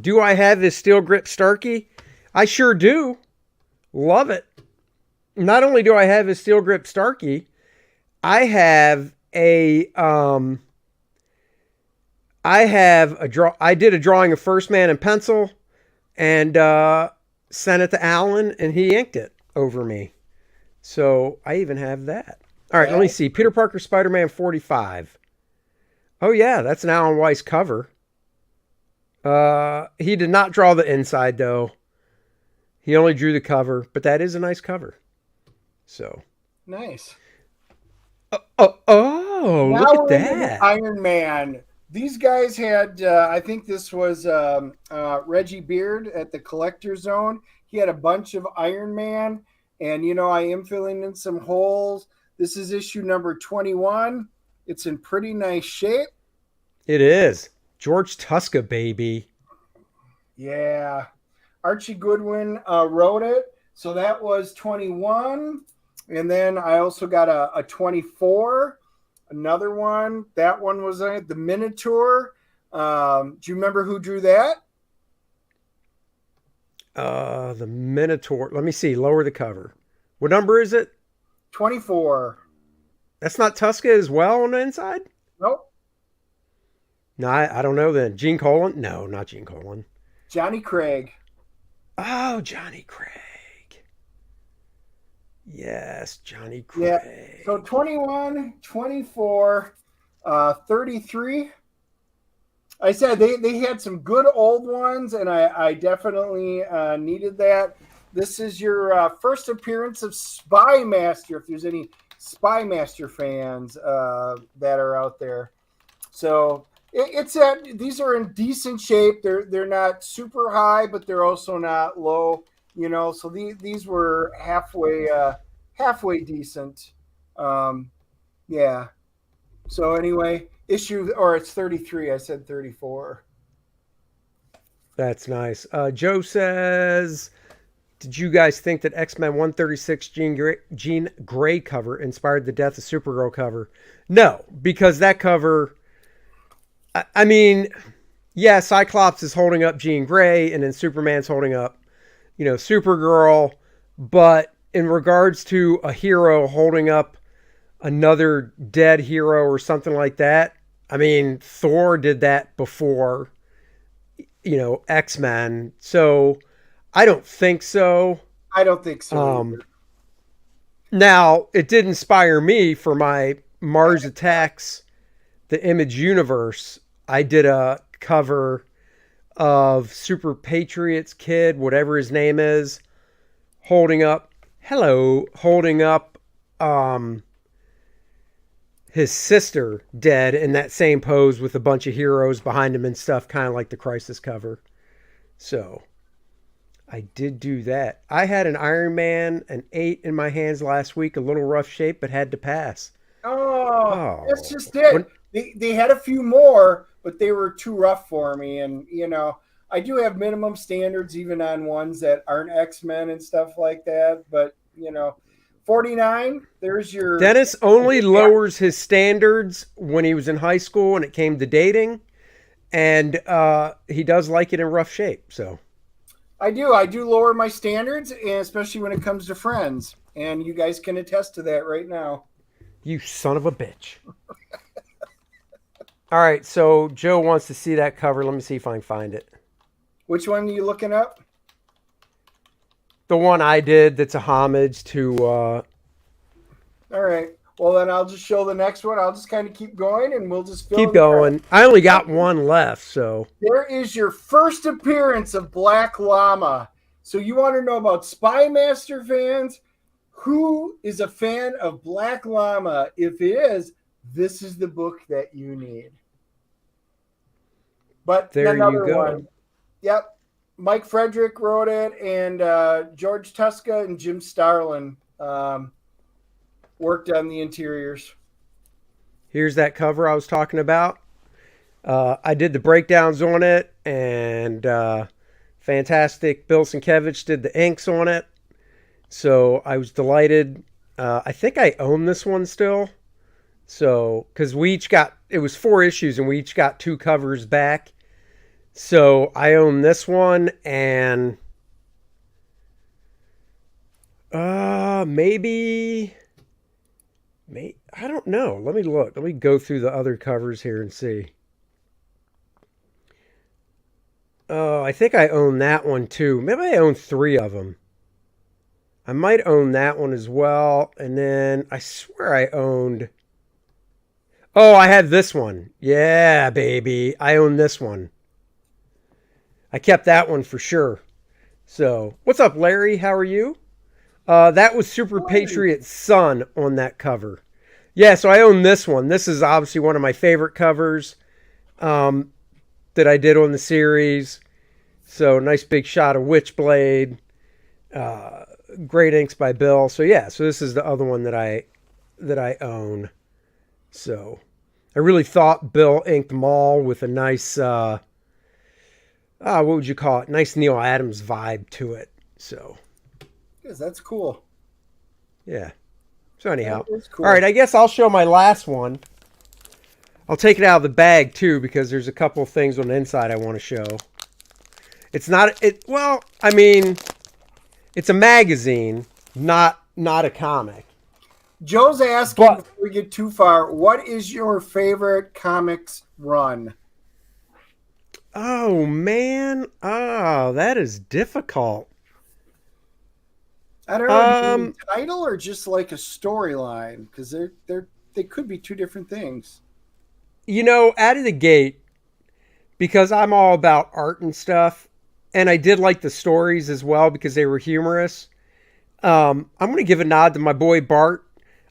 Do I have this Steel Grip Starkey? I sure do. Love it. Not only do I have his Steel Grip Starkey, I have a I did a drawing of First Man in pencil and sent it to Alan, and he inked it over me. So I even have that. All right, let me see. Peter Parker Spider-Man 45. Oh, yeah, that's an Alan Weiss cover. He did not draw the inside, though. He only drew the cover, but that is a nice cover. So nice. Look at that. Iron Man. These guys had, I think this was Reggie Beard at the Collector Zone. He had a bunch of Iron Man, and, I am filling in some holes. This is issue number 21. It's in pretty nice shape. It is. George Tuska, baby. Yeah. Archie Goodwin wrote it. So that was 21. And then I also got a 24. Another one. That one was the Minotaur. Do you remember who drew that? The Minotaur. Let me see. Lower the cover. What number is it? 24. That's not Tuska as well on the inside? Nope. No, I don't know then. Gene Colan? No, not Gene Colan. Johnny Craig. Oh, Johnny Craig. Yes, Johnny Craig. Yeah. So 21, 24, 33. I said they had some good old ones, and I definitely needed that. This is your first appearance of Spy Master, if there's any Spy Master fans that are out there. So these are in decent shape. They're not super high, but they're also not low. So these were halfway decent. Yeah. So anyway, it's 33. I said 34. That's nice. Joe says, did you guys think that X-Men 136 Jean Grey cover inspired the Death of Supergirl cover? No, because that cover, I mean, yeah, Cyclops is holding up Jean Grey, and then Superman's holding up, Supergirl. But in regards to a hero holding up another dead hero or something like that, I mean, Thor did that before, X-Men. So I don't think so. I don't think so. Now, it did inspire me for my Mars Attacks, the Image Universe. I did a cover of Super Patriot's kid, whatever his name is, holding up his sister dead in that same pose with a bunch of heroes behind him and stuff, kind of like the Crisis cover. So I did do that. I had an Iron Man, an 8 in my hands last week, a little rough shape, but had to pass. Oh. That's just it. They had a few more, but they were too rough for me. And, I do have minimum standards even on ones that aren't X-Men and stuff like that. But, 49, there's your... Dennis only lowers his standards when he was in high school and it came to dating. And he does like it in rough shape, so... I do lower my standards, and especially when it comes to friends. And you guys can attest to that right now. You son of a bitch. All right, so Joe wants to see that cover. Let me see if I can find it. Which one are you looking up? The one I did that's a homage to... All right. Well, then I'll just show the next one. I'll just kind of keep going, and we'll just keep going. I only got one left, so... There is your first appearance of Black Llama. So you want to know about Spy Master fans? Who is a fan of Black Llama? If it is, this is the book that you need. But there another you go. one. Yep. Mike Frederick wrote it, and George Tuska and Jim Starlin worked on the interiors. Here's that cover I was talking about. I did the breakdowns on it, and fantastic Bill Sienkiewicz did the inks on it. So I was delighted. I think I own this one still. So, because it was 4 issues, and we each got 2 covers back. So I own this one, and maybe I don't know. Let me look. Let me go through the other covers here and see. Oh, I think I own that one too. Maybe I own three of them. I might own that one as well. And then I swear I owned. Oh, I had this one. Yeah, baby. I own this one. I kept that one for sure. So, what's up, Larry? How are you? That was Super Patriot's son on that cover. Yeah, so I own this one. This is obviously one of my favorite covers that I did on the series. So, nice big shot of Witchblade. Great inks by Bill. So yeah, so this is the other one that I own. So I really thought Bill inked them all with a nice what would you call it? Nice Neil Adams vibe to it. So yes, that's cool. Yeah. So anyhow, cool. All right, I guess I'll show my last one. I'll take it out of the bag too because there's a couple of things on the inside I want to show. It's not it. Well, I mean. It's a magazine, not a comic. Joe's asking before we get too far, what is your favorite comics run? Oh man, that is difficult. I don't know, the title or just like a storyline, because they could be two different things. You know, out of the gate, because I'm all about art and stuff. And I did like the stories as well because they were humorous. I'm going to give a nod to my boy Bart.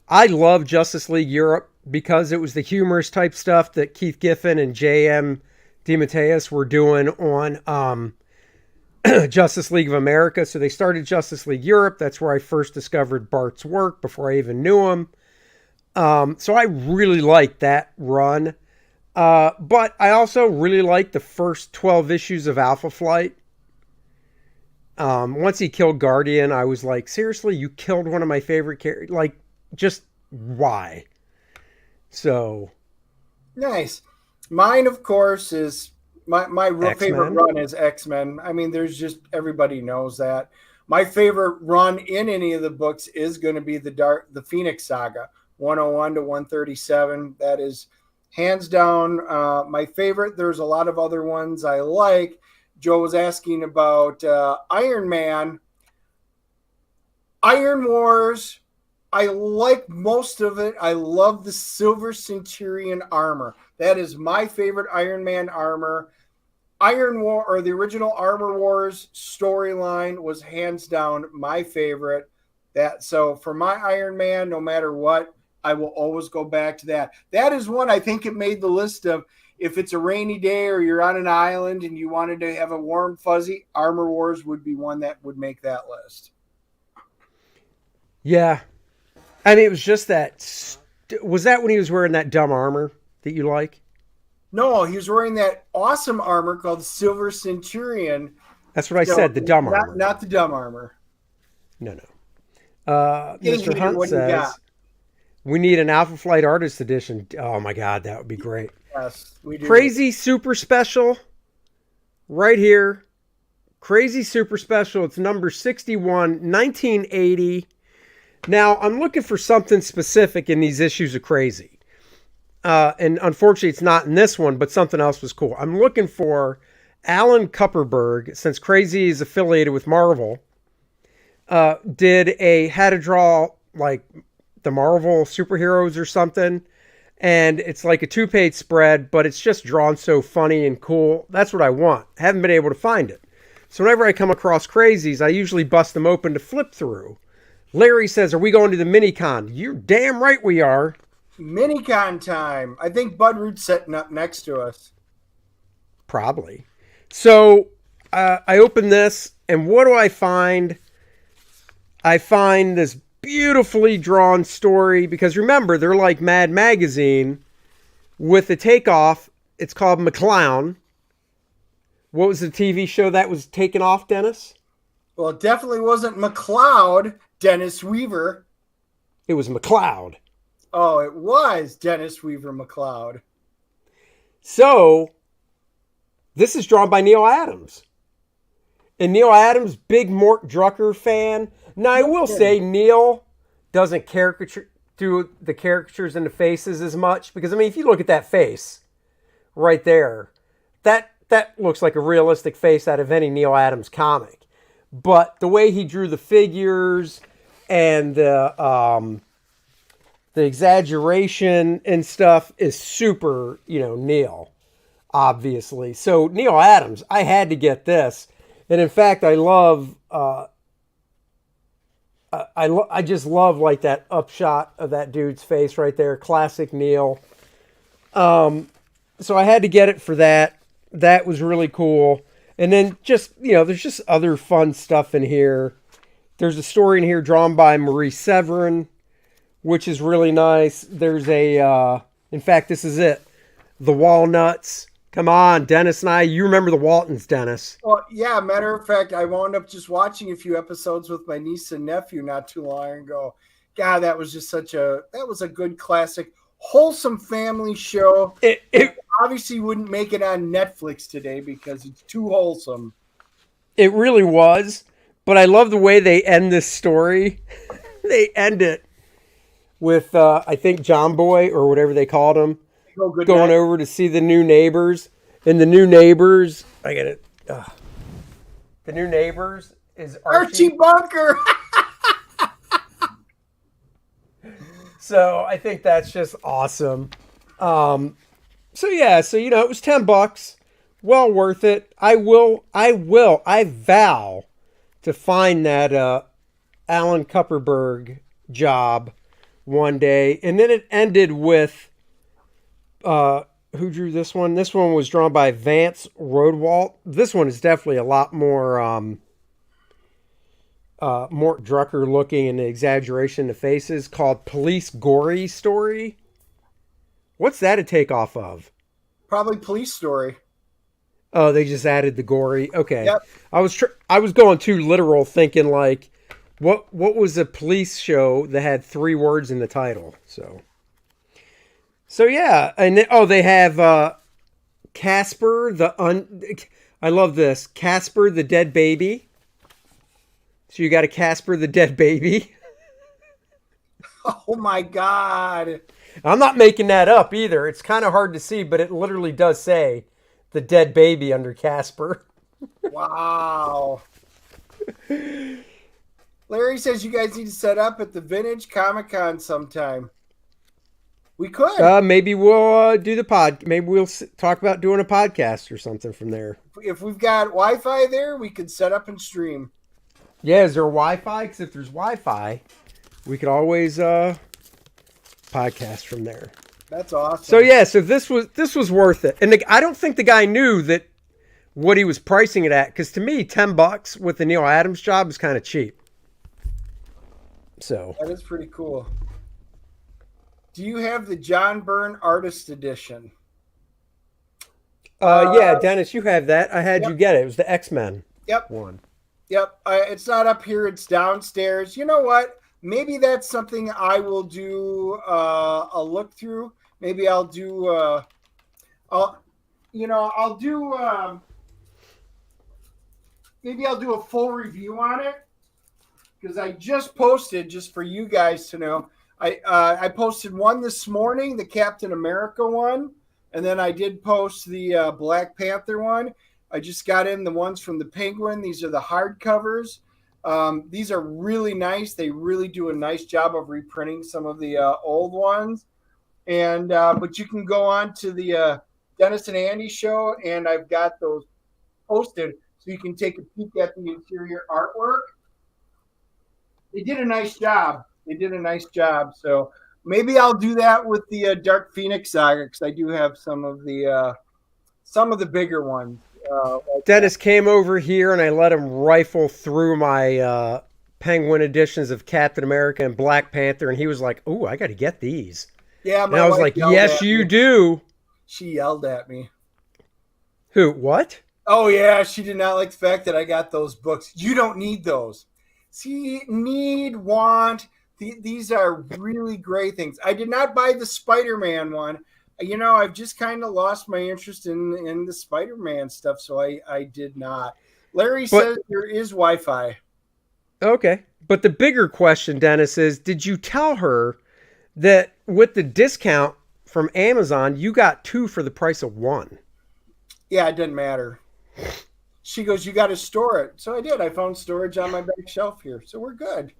I love Justice League Europe because it was the humorous type stuff that Keith Giffen and J.M. DeMatteis were doing on Justice League of America. So they started Justice League Europe. That's where I first discovered Bart's work before I even knew him. So I really liked that run. But I also really liked the first 12 issues of Alpha Flight. Once he killed Guardian, I was like, seriously, you killed one of my favorite characters? Like, just why? So. Nice. Mine, of course, is my favorite run is X-Men. I mean, there's just, everybody knows that. My favorite run in any of the books is going to be the Phoenix Saga, 101 to 137. That is hands down my favorite. There's a lot of other ones I like. Joe was asking about Iron Man. Iron Wars, I like most of it. I love the Silver Centurion armor. That is my favorite Iron Man armor. Iron War, or the original Armor Wars storyline, was hands down my favorite. So for my Iron Man, no matter what, I will always go back to that. That is one I think it made the list of, if it's a rainy day or you're on an island and you wanted to have a warm fuzzy, Armor Wars would be one that would make that list. Yeah. I mean, it was just that. Was that when he was wearing that dumb armor that you like? No, he was wearing that awesome armor called the Silver Centurion. That's what I said, the dumb armor. Not the dumb armor. No. Mr. Hunt says, we need an Alpha Flight Artist Edition. Oh my God, that would be great. Yes, we do. Crazy Super Special, right here. Crazy Super Special. It's number 61, 1980. Now, I'm looking for something specific in these issues of Crazy. And unfortunately, it's not in this one, but something else was cool. I'm looking for Alan Kupperberg, since Crazy is affiliated with Marvel, had to draw like the Marvel superheroes or something. And it's like a 2-page spread, but it's just drawn so funny and cool. That's what I want. Haven't been able to find it. So whenever I come across Crazies, I usually bust them open to flip through. Larry says, are we going to the Minicon? You're damn right we are. Minicon time. I think Bud Root's setting up next to us. Probably. So I open this, and what do I find? I find this beautifully drawn story, because remember, they're like Mad Magazine with the takeoff. It's called McClown. What was the TV show that was taken off, Dennis? Well, it definitely wasn't McCloud, Dennis Weaver. It was McCloud. Oh, it was Dennis Weaver McCloud. So, this is drawn by Neil Adams. And Neil Adams, big Mort Drucker fan. Now, I will say Neil doesn't do the caricatures in the faces as much. Because, I mean, if you look at that face right there, that that looks like a realistic face out of any Neil Adams comic. But the way he drew the figures and the exaggeration and stuff is super, Neil, obviously. So Neil Adams, I had to get this. And in fact, I love, I just love like that upshot of that dude's face right there. Classic Neil. So I had to get it for that. That was really cool. And then just, there's just other fun stuff in here. There's a story in here drawn by Marie Severin, which is really nice. There's in fact, this is it. The Walnuts. Come on, Dennis and I. You remember the Waltons, Dennis. Well, yeah, matter of fact, I wound up just watching a few episodes with my niece and nephew not too long ago. God, that was just that was a good classic, wholesome family show. It obviously wouldn't make it on Netflix today because it's too wholesome. It really was, but I love the way they end this story. They end it with, I think, John Boy, or whatever they called him, going over to see the new neighbors. And the new neighbors, I get it. The new neighbors is Archie Bunker. So I think that's just awesome. So it was $10. Well worth it. I vow to find that Alan Kupperberg job one day. And then it ended with who drew this one? This one was drawn by Vance Rodewalt. This one is definitely a lot more Mort Drucker looking, and the exaggeration in the faces, called Police Gory Story. What's that a takeoff of? Probably Police Story. Oh, they just added the gory. Okay. Yep. I was going too literal, thinking like, what was a police show that had 3 words in the title? So yeah, and they have Casper I love this, Casper the Dead Baby. So you got a Casper the Dead Baby. Oh my God. I'm not making that up either. It's kind of hard to see, but it literally does say the dead baby under Casper. Wow. Larry says you guys need to set up at the Vintage Comic-Con sometime. We could. Maybe we'll do the pod. Maybe we'll talk about doing a podcast or something from there. If we've got Wi-Fi there, we could set up and stream. Yeah, is there Wi-Fi? Because if there's Wi-Fi, we could always podcast from there. That's awesome. So this was worth it. And I don't think the guy knew that what he was pricing it at, because to me, $10 with the Neil Adams job is kind of cheap. So that is pretty cool. Do you have the John Byrne Artist Edition? Yeah, Dennis, you have that. I had you get it. It was the X-Men. Yep. One. Yep. It's not up here. It's downstairs. You know what? Maybe that's something I will do a look through. Maybe I'll do maybe I'll do a full review on it, because I just posted, just for you guys to know, I posted one this morning, the Captain America one, and then I did post the Black Panther one. I just got in the ones from the Penguin. These are the hardcovers. These are really nice. They really do a nice job of reprinting some of the old ones. And but you can go on to the Dennis and Andy show, and I've got those posted so you can take a peek at the interior artwork. They did a nice job. So maybe I'll do that with the Dark Phoenix saga, because I do have some of the bigger ones. Dennis came over here and I let him rifle through my Penguin editions of Captain America and Black Panther, and he was like, "Ooh, I got to get these." Yeah, and I was like, "Yes, you do." She yelled at me. Who? What? Oh yeah, she did not like the fact that I got those books. You don't need those. See, want. These are really great things. I did not buy the Spider-Man one. You know, I've just kind of lost my interest in the Spider-Man stuff, so I did not. Larry says there is Wi-Fi. Okay. But the bigger question, Dennis, is did you tell her that with the discount from Amazon, you got 2 for the price of 1? Yeah, it didn't matter. She goes, you got to store it. So I did. I found storage on my back shelf here. So we're good.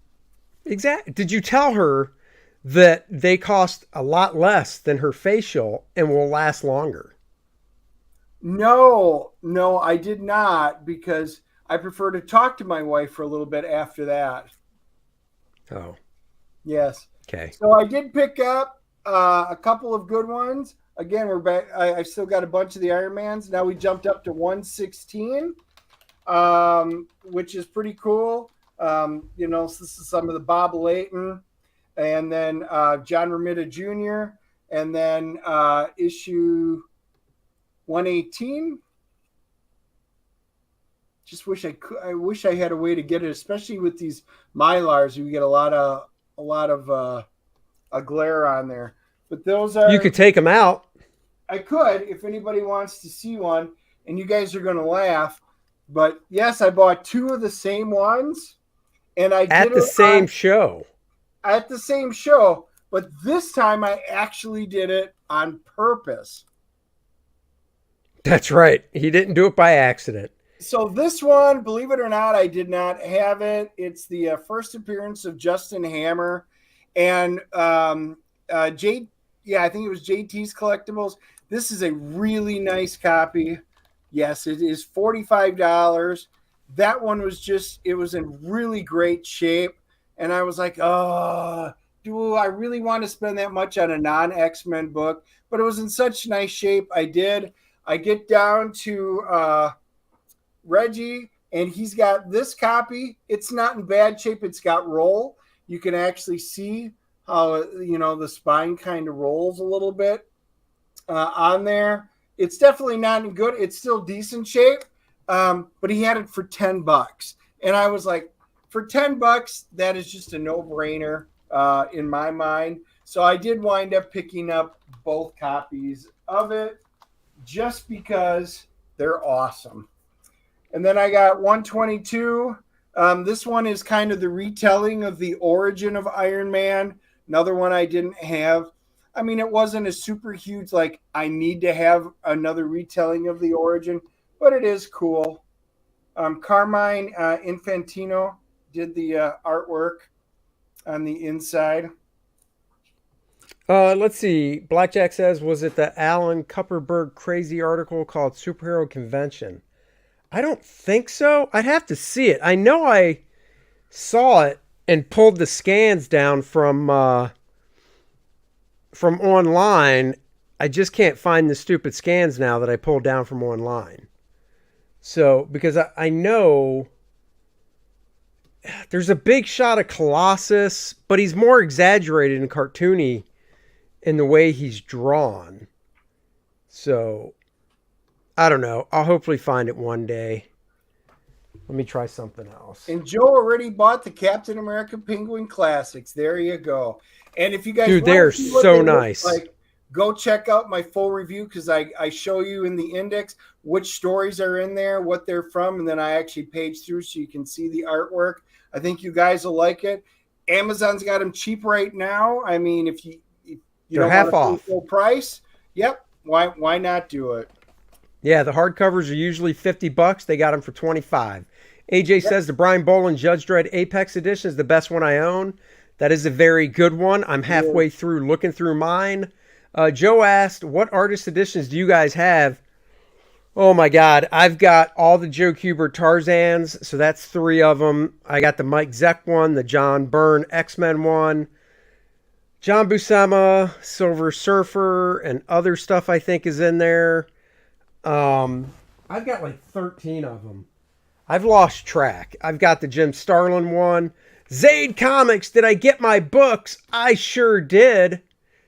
Exactly. Did you tell her that they cost a lot less than her facial and will last longer? No, I did not, because I prefer to talk to my wife for a little bit after that. Oh, Yes. okay. So I did pick up a couple of good ones. Again, we're back. I've still got a bunch of the Ironmans. Now we jumped up to 116, which is pretty cool. This is some of the Bob Layton, and then John Romita Jr., and then issue 118. Just wish I could. I wish I had a way to get it, especially with these Mylars. You get a lot of a glare on there. But those are. You could take them out. I could, if anybody wants to see one, and you guys are going to laugh. But yes, I bought two of the same ones, and I at did the same show. At the same show, but this time I actually did it on purpose. That's right. He didn't do it by accident. So this one, believe it or not, I did not have it. It's the first appearance of Justin Hammer, and I think it was JT's Collectibles. This is a really nice copy. Yes, it is $45. That one was it was in really great shape. And I was like, oh, do I really want to spend that much on a non-X-Men book? But it was in such nice shape. I did. I get down to Reggie, and he's got this copy. It's not in bad shape. It's got roll. You can actually see how, the spine kind of rolls a little bit on there. It's definitely not in good. It's still decent shape, but he had it for $10. And I was like, for $10, that is just a no-brainer in my mind. So I did wind up picking up both copies of it just because they're awesome. And then I got 122. This one is kind of the retelling of the origin of Iron Man. Another one I didn't have. I mean, it wasn't a super huge, like, I need to have another retelling of the origin, but it is cool. Carmine Infantino did the artwork on the inside. Let's see. Blackjack says, was it the Alan Kupperberg crazy article called Superhero Convention? I don't think so. I'd have to see it. I know I saw it and pulled the scans down from online. I just can't find the stupid scans now that I pulled down from online. So, because I know there's a big shot of Colossus, but he's more exaggerated and cartoony in the way he's drawn. So, I don't know. I'll hopefully find it one day. Let me try something else. And Joe already bought the Captain America Penguin Classics. There you go. And if you guys, dude, they're so nice. Go check out my full review, because I show you in the index which stories are in there, what they're from, and then I actually page through so you can see the artwork. I think you guys will like it. Amazon's got them cheap right now. I mean, if you don't half want off full price, yep. Why not do it? Yeah, the hardcovers are usually $50. They got them for $25. AJ says the Brian Boland Judge Dredd Apex edition is the best one I own. That is a very good one. I'm halfway through looking through mine. Joe asked, what artist editions do you guys have? Oh my God. I've got all the Joe Kubert Tarzans. So that's 3 of them. I got the Mike Zeck one, the John Byrne X-Men one, John Buscema, Silver Surfer, and other stuff I think is in there. I've got like 13 of them. I've lost track. I've got the Jim Starlin one. Zaid Comics, did I get my books? I sure did.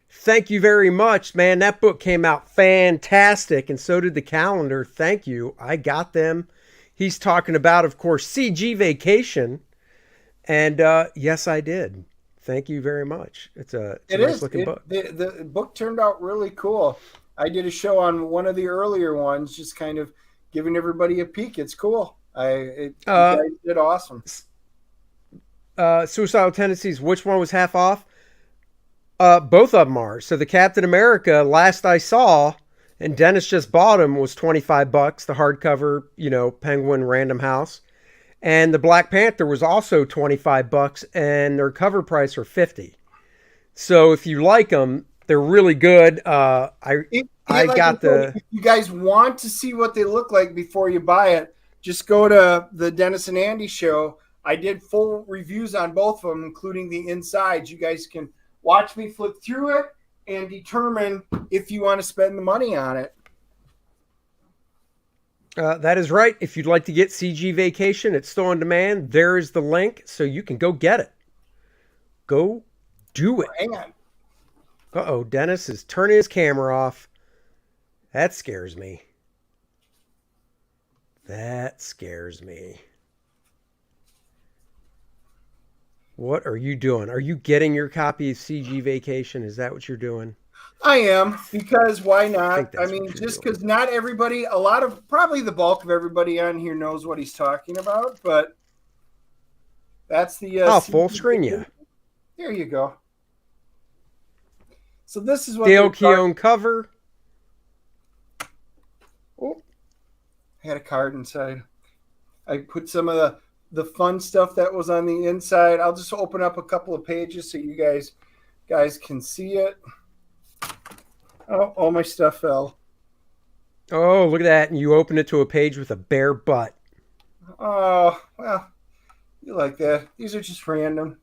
Thank you very much, man. That book came out fantastic, and so did the calendar. Thank you. I got them. He's talking about, of course, CG Vacation. And yes, I did. Thank you very much. It's a nice looking book. The book turned out really cool. I did a show on one of the earlier ones, just kind of giving everybody a peek. It's cool. You guys did awesome. Suicidal Tendencies, which one was half off? Both of them are. So the Captain America, last I saw, and Dennis just bought them, was $25, the hardcover, Penguin Random House. And the Black Panther was also $25, and their cover price are $50. So if you like them, they're really good. If you guys want to see what they look like before you buy it, just go to the Dennis and Andy show. I did full reviews on both of them, including the insides. You guys can watch me flip through it and determine if you want to spend the money on it. That is right. If you'd like to get CG Vacation, it's still on demand. There is the link, so you can go get it. Go do it. Hang on. Uh-oh, Dennis is turning his camera off. That scares me. That scares me. What are you doing? Are you getting your copy of CG Vacation? Is that what you're doing? I am, because why not? I mean, just because not everybody, probably the bulk of everybody on here knows what he's talking about, but that's the... I'll full screen you. There you go. So this is what... Dale Keown cover. Oh, I had a card inside. I put some of the fun stuff that was on the inside. I'll just open up a couple of pages so you guys can see it. Oh, all my stuff fell. Oh, look at that. And you open it to a page with a bare butt. Oh, well, you like that. These are just random.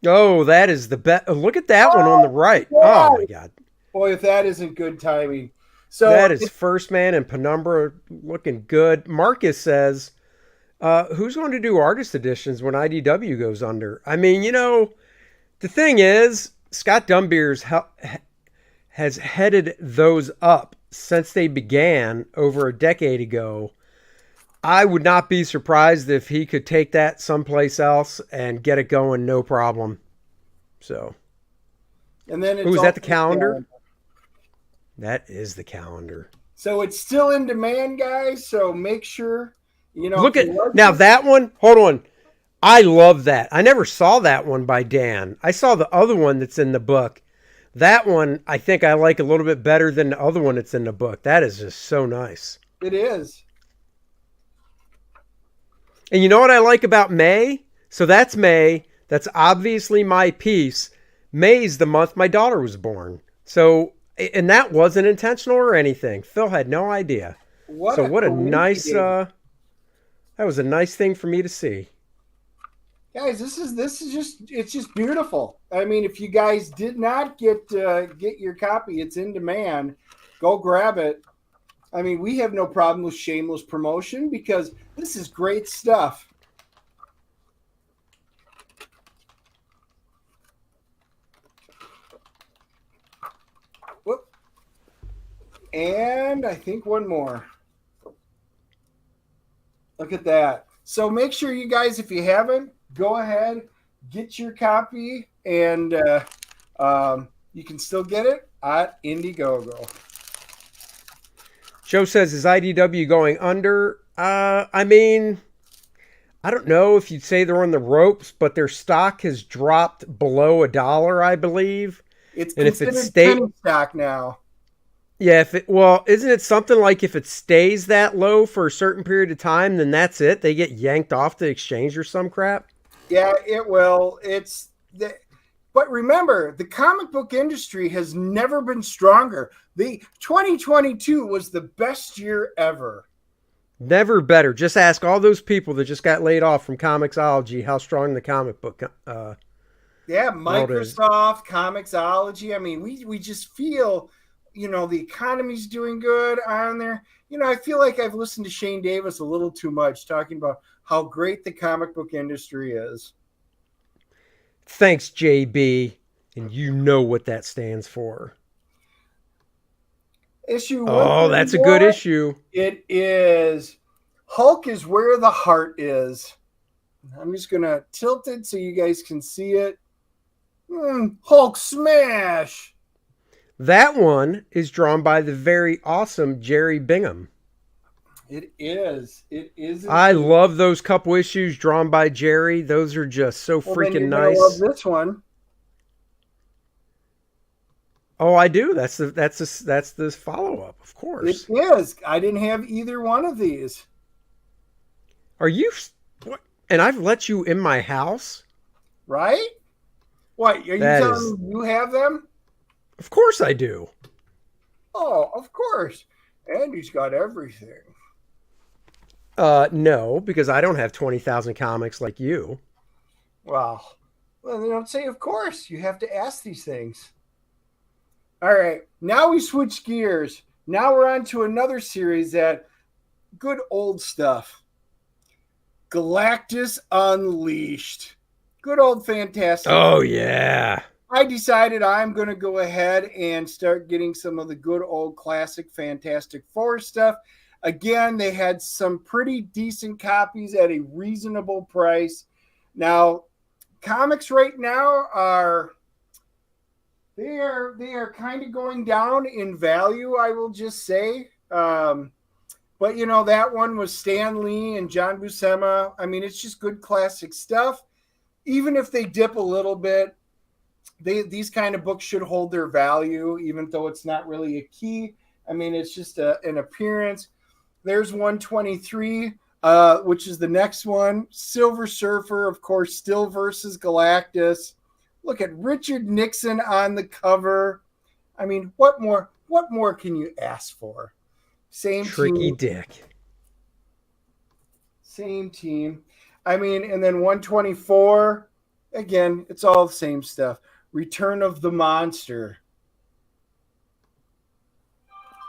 Oh, that is the best. Look at that one on the right. Yeah. Oh, my God. Boy, if that isn't good timing. So that is First Man and Penumbra looking good. Marcus says, who's going to do artist editions when IDW goes under? I mean, the thing is, Scott Dumbeers has headed those up since they began over a decade ago. I would not be surprised if he could take that someplace else and get it going, no problem. So, and then is that the calendar? That is the calendar. So it's still in demand, guys. So make sure Look at now that one. Hold on, I love that. I never saw that one by Dan. I saw the other one that's in the book. That one, I think I like a little bit better than the other one that's in the book. That is just so nice. It is. And you know what I like about May? So that's May. That's obviously my piece. May's the month my daughter was born. So, and that wasn't intentional or anything. Phil had no idea. What a nice, that was a nice thing for me to see. Guys, this is just beautiful. I mean, if you guys did not get your copy, it's in demand. Go grab it. I mean, we have no problem with shameless promotion because this is great stuff. Whoop. And I think one more. Look at that. So make sure you guys, if you haven't, go ahead, get your copy, and you can still get it at Indiegogo. Joe says, is IDW going under? I mean, I don't know if you'd say they're on the ropes, but their stock has dropped below $1, I believe. It's considered penny stock now. Yeah, isn't it something like if it stays that low for a certain period of time, then that's it? They get yanked off the exchange or some crap? Yeah, it will. But remember, the comic book industry has never been stronger. The 2022 was the best year ever. Never better. Just ask all those people that just got laid off from Comixology how strong the comic book Microsoft, Comixology. I mean, we just feel, the economy's doing good on there. I feel like I've listened to Shane Davis a little too much talking about how great the comic book industry is. Thanks, JB. And you know what that stands for. Issue 1. Oh, that's a good issue. It is. Hulk is where the heart is. I'm just going to tilt it so you guys can see it. Hulk smash. That one is drawn by the very awesome Jerry Bingham. It is. It is. I love those couple issues drawn by Jerry. Those are just so freaking nice. I love this one. Oh, I do. That's the follow up, of It course. is. I didn't have either one of these. Are you what? And I've let you in my house? Right? What? Are you That telling is, me you have them? of course I do. Oh, of course. Andy's got everything. No, because I don't have 20,000 comics like you. Well, they don't say of course. You have to ask these things. All right. Now we switch gears. Now we're on to another series that good old stuff. Galactus Unleashed. Good old fantastic. Oh yeah. I decided I'm going to go ahead and start getting some of the good old classic Fantastic Four stuff. Again, they had some pretty decent copies at a reasonable price. Now, comics right now are kind of going down in value, I will just say. But you know, that one was Stan Lee and John Buscema. I mean, it's just good classic stuff. Even if they dip a little bit, these kind of books should hold their value, even though it's not really a key. I mean, it's just an appearance. There's 123, which is the next one. Silver Surfer, of course, still versus Galactus. Look at Richard Nixon on the cover. I mean, what more can you ask for? Same Tricky team. Dick. Same team. I mean, and then 124, again, it's all the same stuff. Return of the Monster.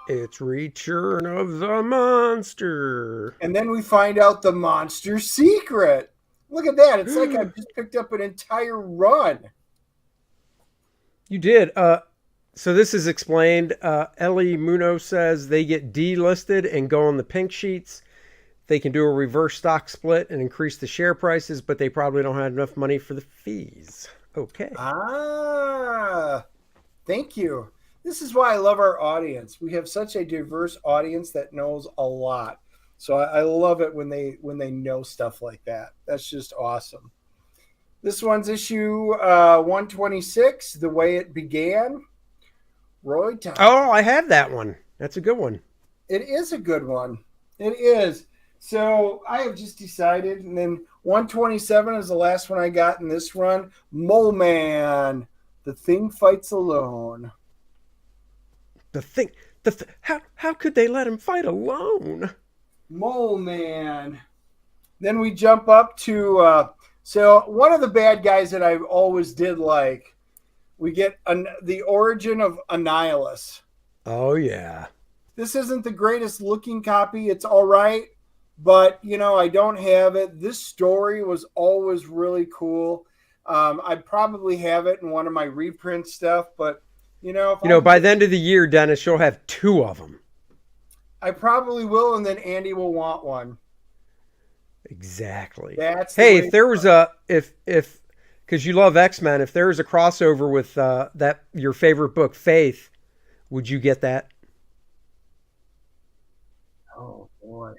It's Return of the Monster. And then we find out the monster secret. Look at that. It's like I've just picked up an entire run. You did. So this is explained. Ellie Muno says they get delisted and go on the pink sheets. They can do a reverse stock split and increase the share prices, but they probably don't have enough money for the fees. Okay. Thank you. This is why I love our audience. We have such a diverse audience that knows a lot. So I love it when they know stuff like that. That's just awesome. This one's issue 126, The Way It Began. Roy Thomas. Oh, I have that one. That's a good one. It is a good one. It is. So I have just decided, and then 127 is the last one I got in this run. Mole Man, The Thing Fights Alone. How could they let him fight alone? Mole Man. Then we jump up to so one of the bad guys that I always did like. We get the origin of Annihilus. Oh yeah. This isn't the greatest looking copy. It's all right, but you know I don't have it. This story was always really cool. I'd probably have it in one of my reprint stuff, but by the end of the year, Dennis, you'll have two of them. I probably will, and then Andy will want one. Exactly. If there was because you love X-Men, if there was a crossover with that your favorite book, Faith, would you get that? Oh boy.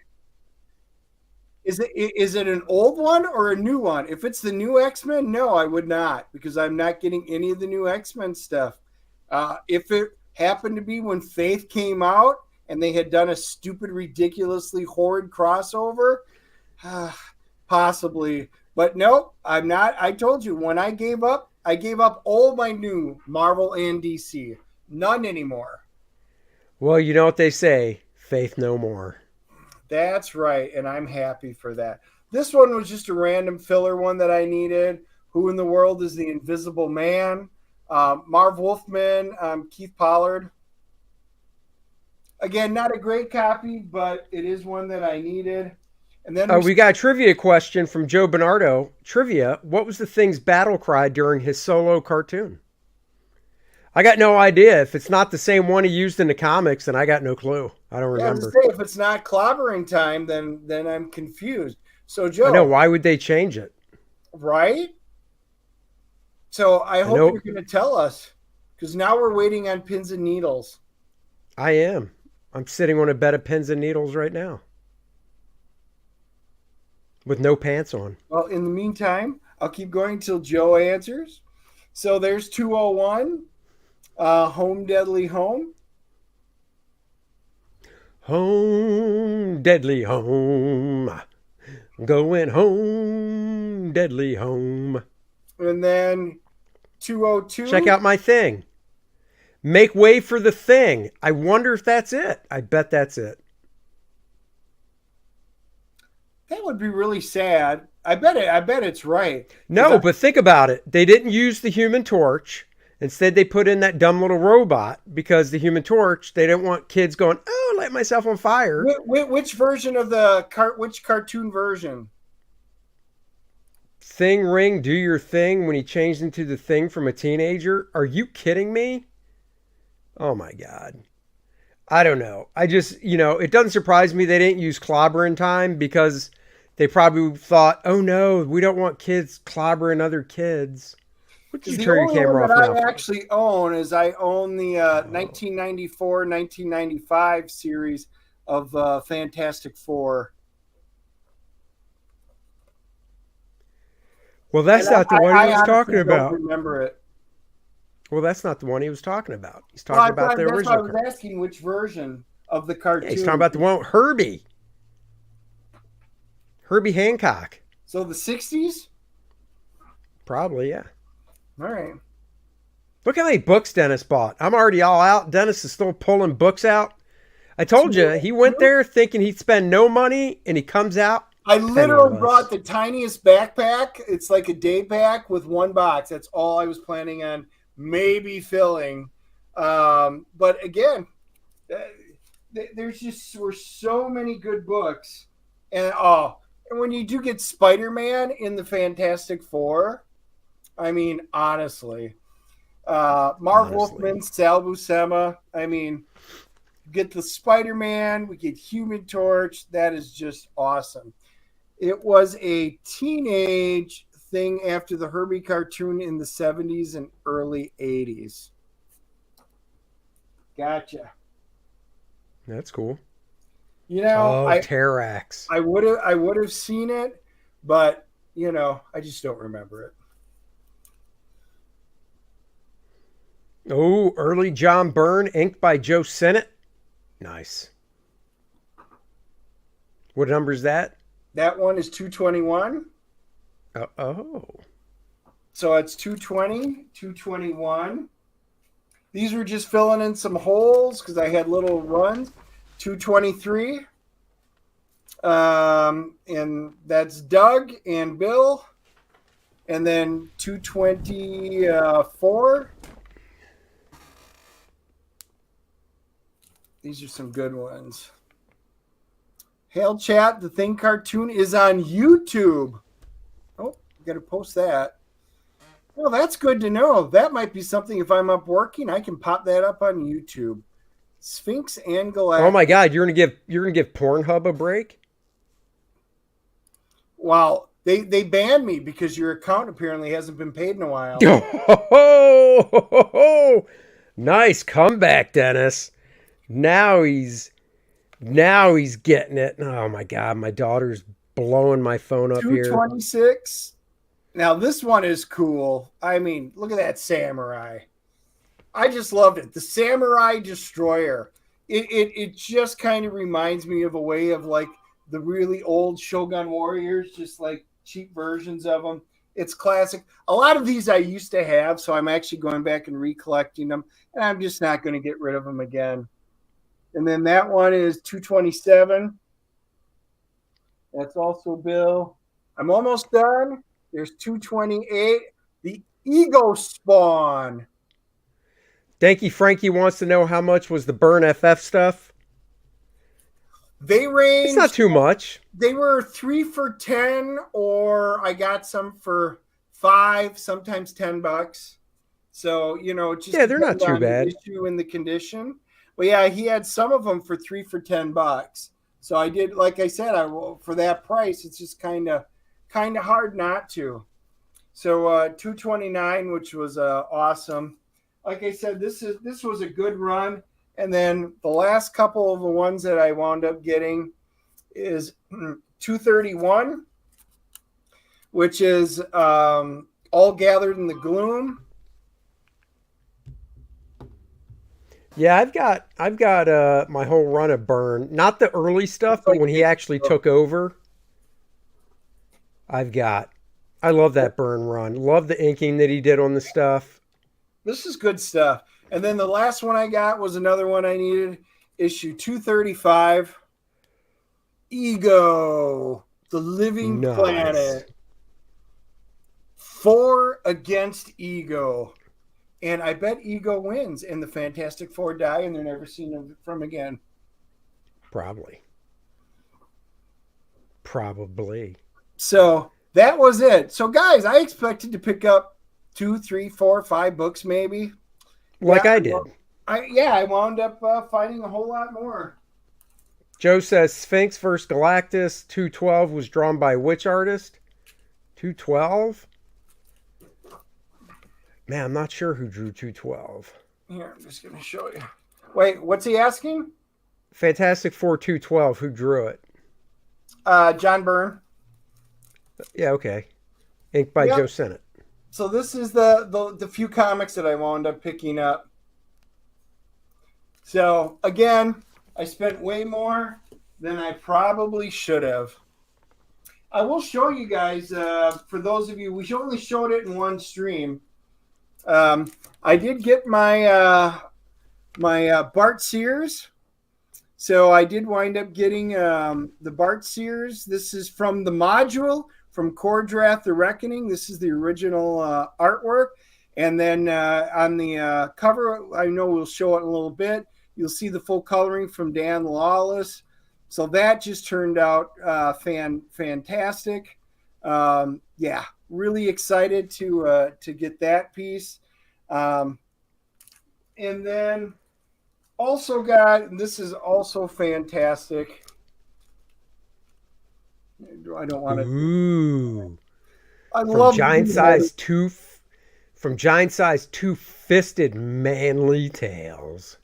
Is it an old one or a new one? If it's the new X-Men, no, I would not, because I'm not getting any of the new X-Men stuff. If it happened to be when Faith came out and they had done a stupid, ridiculously horrid crossover, possibly. But no, I'm not. I told you, when I gave up all my new Marvel and DC. None anymore. Well, you know what they say, faith no more. That's right, and I'm happy for that. This one was just a random filler one that I needed. Who in the world is the Invisible Man? Marv Wolfman, Keith Pollard. Again, not a great copy, but it is one that I needed. And then we got a trivia question from Joe Bernardo. Trivia: what was the Thing's battle cry during his solo cartoon? I got no idea. If it's not the same one he used in the comics, then I got no clue. I don't remember. If it's not clobbering time, then I'm confused. So Joe, I know, why would they change it? Right? So I hope you're going to tell us, because now we're waiting on pins and needles. I am. I'm sitting on a bed of pins and needles right now, with no pants on. Well, in the meantime, I'll keep going till Joe answers. So there's 201. Home Deadly Home. Home, deadly home. Going home, deadly home. And then 202. Check out my thing. Make way for the thing. I wonder if that's it. I bet that's it. That would be really sad. I bet it's right. No, but think about it. They didn't use the Human Torch. Instead, they put in that dumb little robot because the Human Torch, they didn't want kids going, oh, light myself on fire. Which version of which cartoon version? Thing Ring, do your thing when he changed into the thing from a teenager. Are you kidding me? Oh my God. I don't know. I just, it doesn't surprise me they didn't use clobbering time because they probably thought, oh no, we don't want kids clobbering other kids. What did you turn your camera off now? I actually own the 1994-1995 series of Fantastic Four. Well, that's not the one he was talking about. I remember it. Well, that's not the one he was talking about. He's talking about the original. That's why I was asking which version of the cartoon. Yeah, he's talking about the one with Herbie. Herbie Hancock. So the 60s? Probably, yeah. All right. Look how many books Dennis bought. I'm already all out. Dennis is still pulling books out. I told you, he went there thinking he'd spend no money, and he comes out. I literally brought the tiniest backpack. It's like a day pack with one box. That's all I was planning on maybe filling. But again, were so many good books. And when you do get Spider-Man in the Fantastic Four, I mean, honestly, Marv Wolfman, Sal Buscema, I mean, get the Spider-Man, we get Human Torch. That is just awesome. It was a teenage thing after the Herbie cartoon in the 70s and early 80s. Gotcha. That's cool. Terrax. I would have seen it, but I just don't remember it. Oh, early John Byrne, inked by Joe Sennett. Nice. What number is that? That one is 221. Oh. So it's 220, 221. These were just filling in some holes because I had little runs. 223. And that's Doug and Bill. And then 224. These are some good ones. Hail chat, the Thing cartoon is on YouTube. Oh, got to post that. Well, that's good to know. That might be something if I'm up working, I can pop that up on YouTube. Sphinx and Galactus. Oh my God, you're gonna give Pornhub a break? Well, they banned me because your account apparently hasn't been paid in a while. Oh, nice comeback, Dennis. Now he's getting it. Oh my God, my daughter's blowing my phone up here. 226. Now this one is cool. I mean, look at that samurai. I just loved it. The Samurai Destroyer. It just kind of reminds me of a way of like the really old Shogun Warriors, just like cheap versions of them. It's classic. A lot of these I used to have, so I'm actually going back and recollecting them, and I'm just not going to get rid of them again. And then that one is 227. That's also Bill. I'm almost done. There's 228. The Ego Spawn. Danky Frankie wants to know how much was the Burn FF stuff. They range. It's not too much. They were 3 for $10, or I got some for $5, sometimes $10. So just they're not too bad. The issue and the condition. But yeah, he had some of them for 3 for $10. So I did, like I said, for that price, it's just kind of hard not to. So 229, which was awesome. Like I said, this was a good run. And then the last couple of the ones that I wound up getting is 231, which is All Gathered in the Gloom. Yeah, I've got my whole run of Byrne. Not the early stuff, It's but like when he actually took over, I've got. I love that Byrne run. Love the inking that he did on the stuff. this is good stuff. And then the last one I got was another one I needed, issue 235, Ego, the Living Nice. Planet. 4 against Ego. And I bet Ego wins, and the Fantastic Four die, and they're never seen from again. Probably. Probably. So that was it. So, guys, I expected to pick up 2, 3, 4, 5 books, maybe. Like Yeah, I did. I wound up finding a whole lot more. Joe says Sphinx vs. Galactus 212 was drawn by which artist? 212? Man, I'm not sure who drew 212. Here, I'm just going to show you. Wait, what's he asking? Fantastic Four 212, who drew it? John Byrne. Yeah, okay. Inked by Joe Sennett. So this is the few comics that I wound up picking up. So again, I spent way more than I probably should have. I will show you guys, for those of you, we only showed it in one stream. I did get my Bart Sears. So I did wind up getting the Bart Sears. This is from the module from Kor-Drath, The Reckoning. This is the original artwork. And then on the cover, I know we'll show it in a little bit. You'll see the full coloring from Dan Lawless. So that just turned out fantastic. Yeah, really excited to get that piece. And then also got, and this is also fantastic. I don't want to. Ooh. I From love giant size two-fisted manly tales.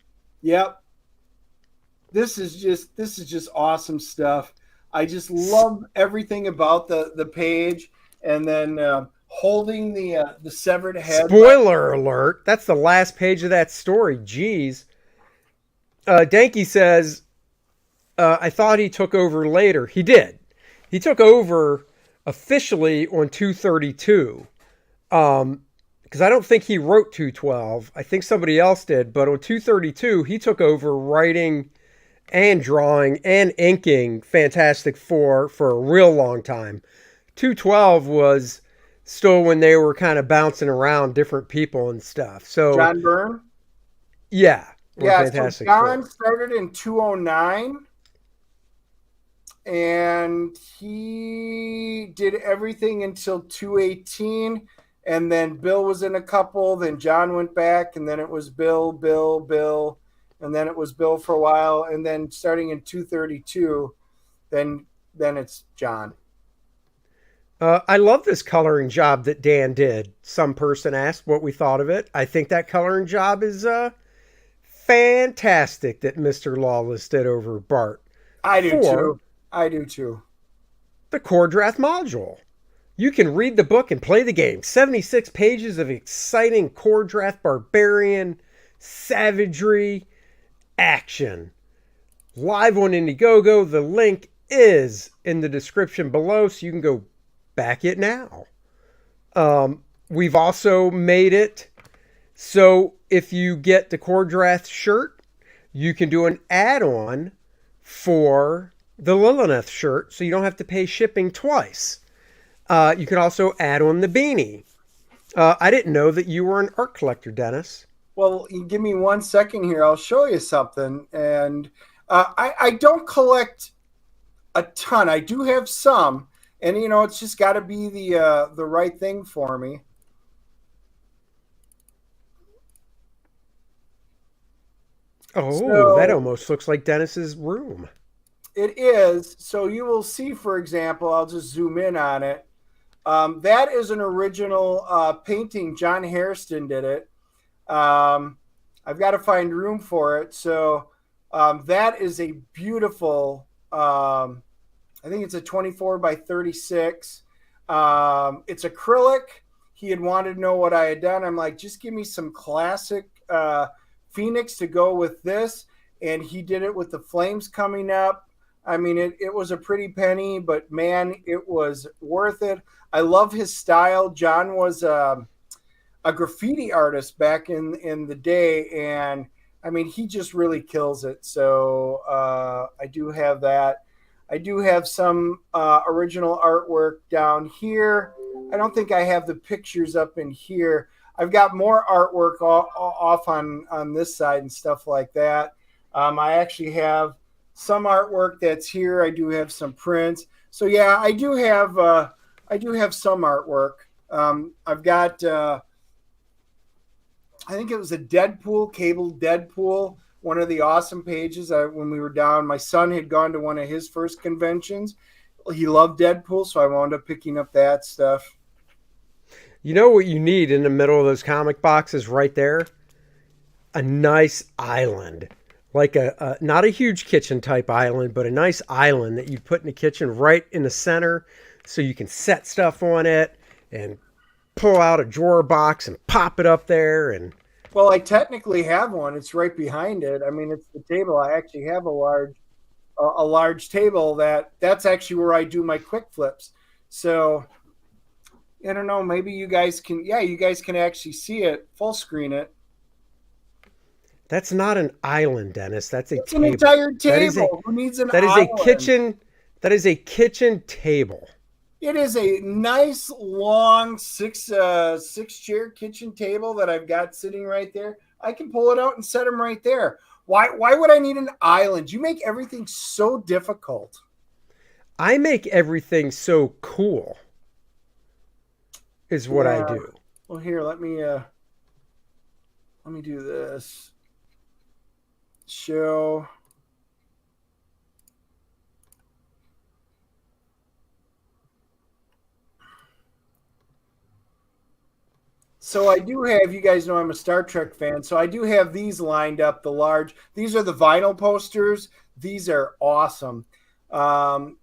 Yep. This is just awesome stuff. I just love everything about the page, and then holding the severed head. Spoiler alert! That's the last page of that story. Jeez. Danky says, I thought he took over later. He did. He took over officially on 232. Because I don't think he wrote 212. I think somebody else did. But on 232, he took over writing and drawing and inking Fantastic Four for a real long time. 212 was still when they were kind of bouncing around different people and stuff. So John Byrne? Yeah. Yeah, Fantastic so John Four. started in 209. And he did everything until 218. And then Bill was in a couple. Then John went back. And then it was Bill. And then it was Bill for a while. And then starting in 232, then it's John. I love this coloring job that Dan did. Some person asked what we thought of it. I think that coloring job is fantastic that Mr. Lawless did over Bart. I do too. The Kor-Drath module. You can read the book and play the game. 76 pages of exciting Kor-Drath barbarian savagery action. Live on Indiegogo. The link is in the description below, so you can go back it now. We've also made it so if you get the Kor-Drath shirt, you can do an add-on for the Lilith shirt, so you don't have to pay shipping twice. You can also add on the beanie. I didn't know that you were an art collector, Dennis. Well, you give me 1 second here. I'll show you something. And I don't collect a ton. I do have some. And, it's just got to be the right thing for me. Oh, that almost looks like Dennis's room. It is. So you will see, for example, I'll just zoom in on it. That is an original painting. John Hairston did it. I've got to find room for it. So that is a beautiful, I think it's a 24 by 36. It's acrylic. He had wanted to know what I had done. I'm like, just give me some classic Phoenix to go with this, and he did it with the Flames coming up. I mean, it was a pretty penny, but man, it was worth it. I love his style. John was a graffiti artist back in the day, and I mean, he just really kills it. So I do have that. I do have some original artwork down here. I don't think I have the pictures up in here. I've got more artwork off on this side and stuff like that. I actually have some artwork that's here. I do have some prints. So yeah, I do have some artwork. I've got I think it was a Deadpool, cable Deadpool, one of the awesome pages. When we were down, my son had gone to one of his first conventions. He loved Deadpool, so I wound up picking up that stuff. You know what you need in the middle of those comic boxes right there? A nice island. Like a not a huge kitchen type island, but a nice island that you put in the kitchen right in the center so you can set stuff on it and pull out a drawer box and pop it up there. And well, I technically have one. It's right behind it. I mean, it's the table. I actually have a large table that's actually where I do my quick flips. So I don't know, maybe you guys can actually see it, full screen it. That's not an island, Dennis. That's a it's table. An entire table. Who needs an that island? Is a kitchen. That is a kitchen table. It is a nice long six chair kitchen table that I've got sitting right there. I can pull it out and set them right there. Why would I need an island? You make everything so difficult. I make everything so cool. Is what I do. Well, here, let me do this. Show. So I do have, you guys know I'm a Star Trek fan, so I do have these lined up, the large. These are the vinyl posters. These are awesome. That's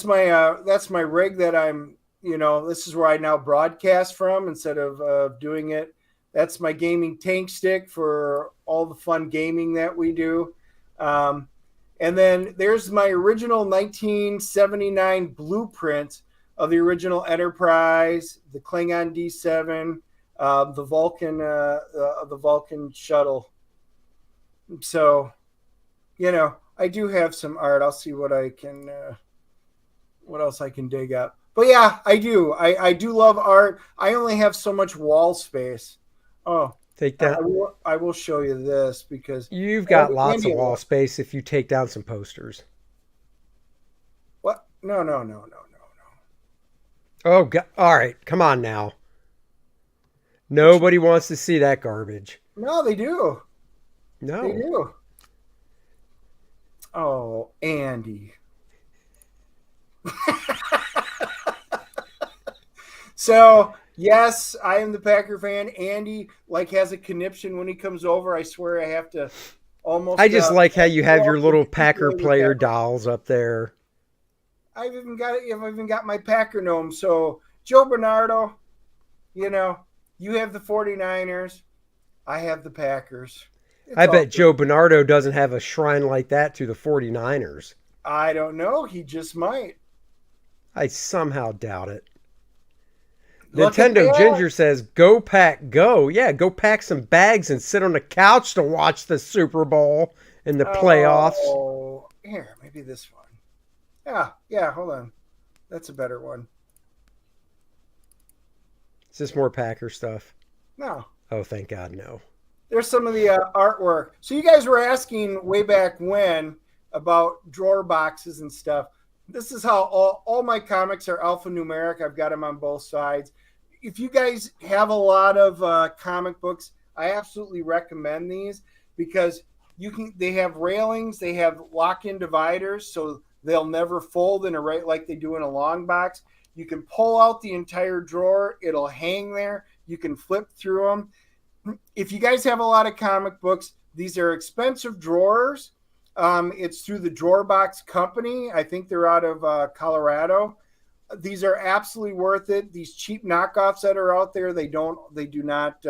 my rig that I'm, this is where I now broadcast from instead of doing it. That's my gaming tank stick for all the fun gaming that we do. And then there's my original 1979 blueprint of the original Enterprise, the Klingon D7, the Vulcan shuttle. So, I do have some art. I'll see what else I can dig up. But yeah, I do. I do love art. I only have so much wall space. Oh, take that. I will show you this because you've got lots of wall space if you take down some posters. What? No. Oh, God. All right. Come on now. Nobody wants to see that garbage. No, they do. No. They do. Oh, Andy. So, yes, I am the Packer fan. Andy, has a conniption when he comes over. I swear I have to almost... I just like how you have your little Packer player dolls up there. I've even got my Packer gnome. So, Joe Bernardo, you have the 49ers. I have the Packers. I bet Joe Bernardo doesn't have a shrine like that to the 49ers. I don't know. He just might. I somehow doubt it. Nintendo Ginger says, go pack, go. Yeah, go pack some bags and sit on the couch to watch the Super Bowl and the playoffs. Oh, here, maybe this one. Yeah, hold on. That's a better one. Is this more Packer stuff? No. Oh, thank God, no. There's some of the artwork. So you guys were asking way back when about drawer boxes and stuff. This is how all my comics are alphanumeric. I've got them on both sides. If you guys have a lot of comic books, I absolutely recommend these because they have railings, they have lock-in dividers, so they'll never fold in like they do in a long box. You can pull out the entire drawer. It'll hang there. You can flip through them. If you guys have a lot of comic books, these are expensive drawers. It's through the Drawer Box Company. I think they're out of Colorado. These are absolutely worth it. These cheap knockoffs that are out there, they do not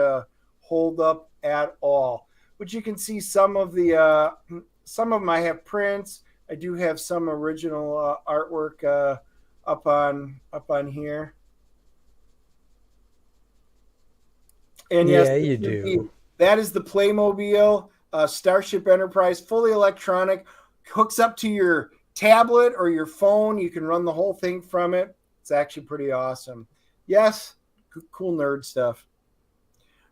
hold up at all. But you can see some of them I have prints. I do have some original artwork up on here. And yes, yeah, you do. That is the Playmobil Starship Enterprise, fully electronic, hooks up to your tablet or your phone. You can run the whole thing from it. It's actually pretty awesome. Yes, cool nerd stuff.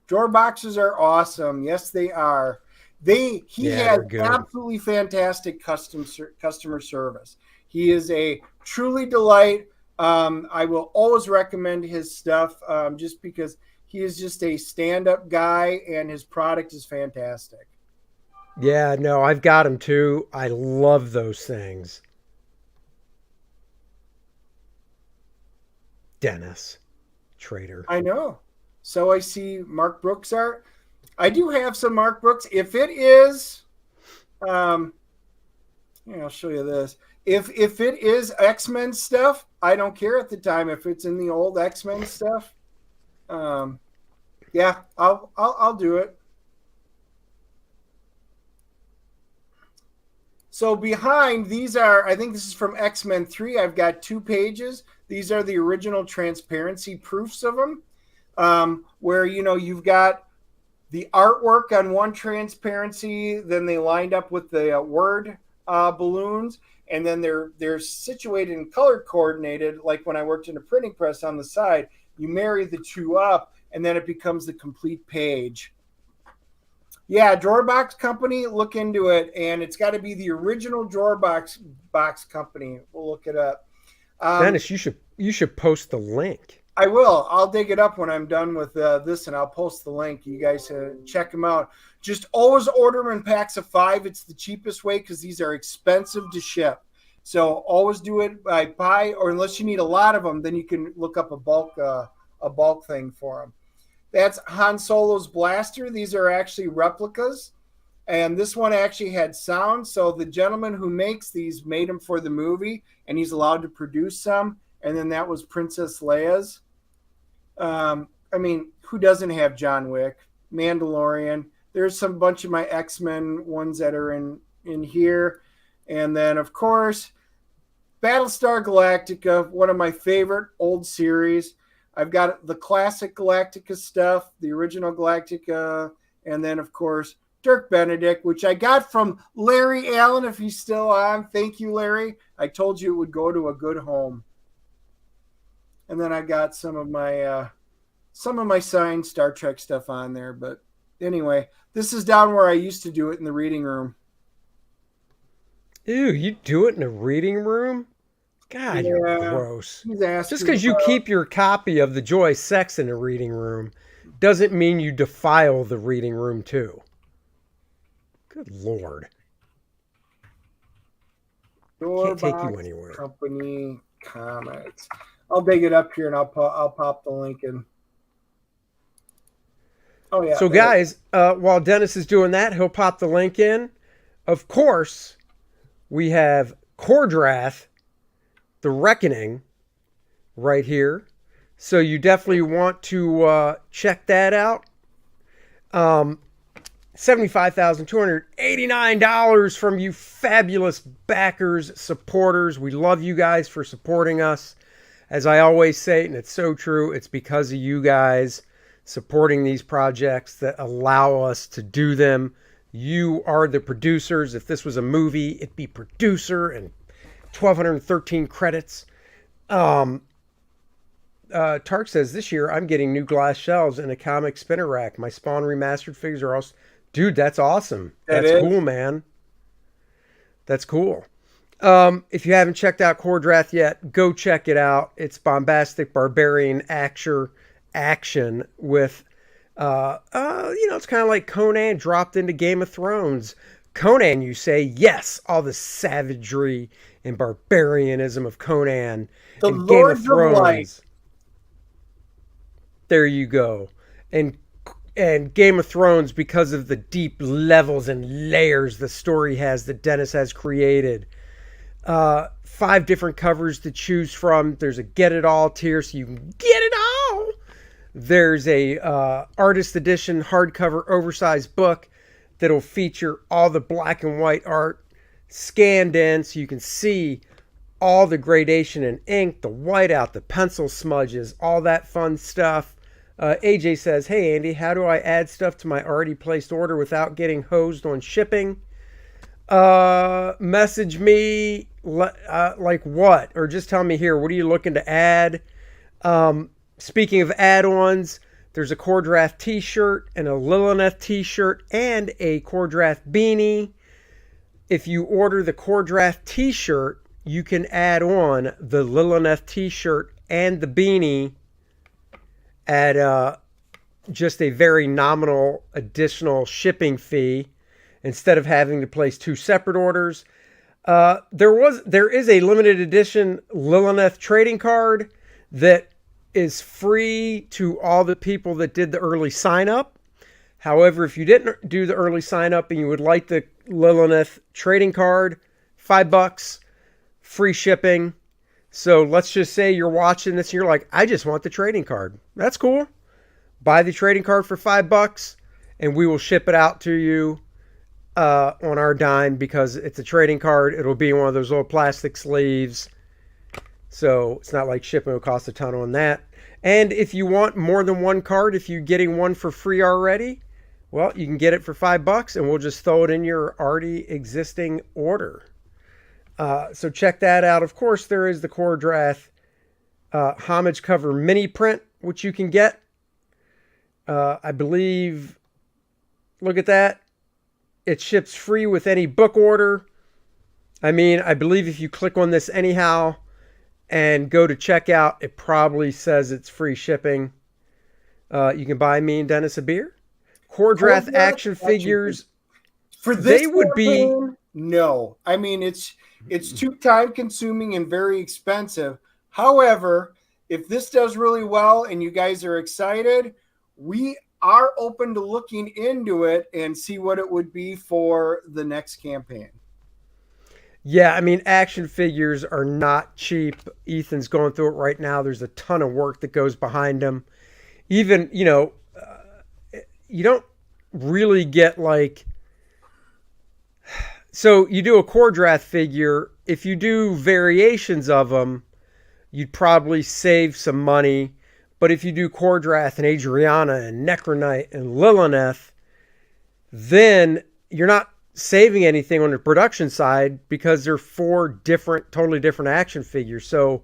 Drawer boxes are awesome. Yes, they are. He has absolutely fantastic customer service. He is a truly delight. I will always recommend his stuff just because he is just a stand-up guy and his product is fantastic. Yeah, no, I've got them too. I love those things. Dennis, traitor. I know. So I see Mark Brooks art. I do have some Mark Brooks. If it is, I'll show you this. If it is X-Men stuff, I don't care at the time if it's in the old X-Men stuff. Yeah, I'll do it. So behind these are, I think this is from X-Men 3. I've got 2 pages. These are the original transparency proofs of them, where, you've got the artwork on one transparency, then they lined up with the word balloons, and then they're situated and color coordinated, like when I worked in a printing press on the side. You marry the two up, and then it becomes the complete page. Yeah, Drawer Box Company, look into it, and it's got to be the original Drawer Box Company. We'll look it up. Dennis, you should post the link. I will. I'll dig it up when I'm done with this, and I'll post the link. You guys check them out. Just always order them in packs of 5. It's the cheapest way because these are expensive to ship. So always do it by buy, or unless you need a lot of them, then you can look up a bulk thing for them. That's Han Solo's blaster. These are actually replicas. And this one actually had sound. So the gentleman who makes these made them for the movie, and he's allowed to produce some. And then that was Princess Leia's. Who doesn't have John Wick? Mandalorian. There's some bunch of my X-Men ones that are in here. And then, of course, Battlestar Galactica, one of my favorite old series. I've got the classic Galactica stuff, the original Galactica, and then, of course, Dirk Benedict, which I got from Larry Allen, if he's still on. Thank you, Larry. I told you it would go to a good home. And then I got some of my signed Star Trek stuff on there. But anyway, this is down where I used to do it in the reading room. Ew, you do it in a reading room? God, yeah, you're gross. Just because you keep your copy of The Joy Sex in a reading room doesn't mean you defile the reading room too. Good Lord. Can't take you anywhere. Company Comics. I'll dig it up here and I'll pop the link in. Oh yeah. So guys, while Dennis is doing that, he'll pop the link in. Of course, we have Kor-Drath, The Reckoning, right here. So you definitely want to check that out. $75,289 from you fabulous backers, supporters. We love you guys for supporting us. As I always say, and it's so true, it's because of you guys supporting these projects that allow us to do them. You are the producers. If this was a movie, it'd be producer and 1,213 credits. Tark says, this year I'm getting new glass shelves and a comic spinner rack. My Spawn remastered figures are also... Dude, that's awesome. That's cool, man. That's cool. If you haven't checked out Kor-Drath yet, go check it out. It's bombastic, barbarian action with... it's kind of like Conan dropped into Game of Thrones. Conan, you say, yes, all the savagery and barbarianism of Conan. The and Lords Game of Thrones. Of Light. There you go. And Game of Thrones, because of the deep levels and layers the story has that Dennis has created. 5 different covers to choose from. There's a Get It All tier, so you can get it all. There's a artist edition hardcover oversized book that'll feature all the black and white art scanned in so you can see all the gradation in ink, the whiteout, the pencil smudges, all that fun stuff. AJ says, hey, Andy, how do I add stuff to my already placed order without getting hosed on shipping? Message me, like what? Or just tell me here, what are you looking to add? Speaking of add-ons, there's a Kor-Drath t-shirt and a Lilith t-shirt and a Kor-Drath beanie. If you order the Kor-Drath t-shirt, you can add on the Lilith t-shirt and the beanie at just a very nominal additional shipping fee instead of having to place two separate orders. There is a limited edition Lilith trading card that is free to all the people that did the early sign up. However, if you didn't do the early sign up and you would like the Lilith trading card, $5, free shipping. So let's just say you're watching this and you're like, I just want the trading card. That's cool. Buy the trading card for $5 and we will ship it out to you on our dime because it's a trading card. It'll be one of those little plastic sleeves. So it's not like shipping will cost a ton on that. And if you want more than one card, if you're getting one for free already, well, you can get it for $5 and we'll just throw it in your already existing order. So check that out. Of course, there is the Kor-Drath homage cover mini print, which you can get. I believe, look at that. It ships free with any book order. I mean, I believe if you click on this anyhow and go to checkout, it probably says it's free shipping. You can buy me and Dennis a beer. Kor-Drath action figures. For this, they would be... No. I mean, it's too time consuming and very expensive. However, if this does really well and you guys are excited, we are open to looking into it and see what it would be for the next campaign. Yeah, I mean, action figures are not cheap. Ethan's going through it right now. There's a ton of work that goes behind them. Even, you don't really get like... So you do a Kor-Drath figure. If you do variations of them, you'd probably save some money. But if you do Kor-Drath and Adriana and Necronite and Lilith, then you're not saving anything on the production side because they're totally different action figures. So,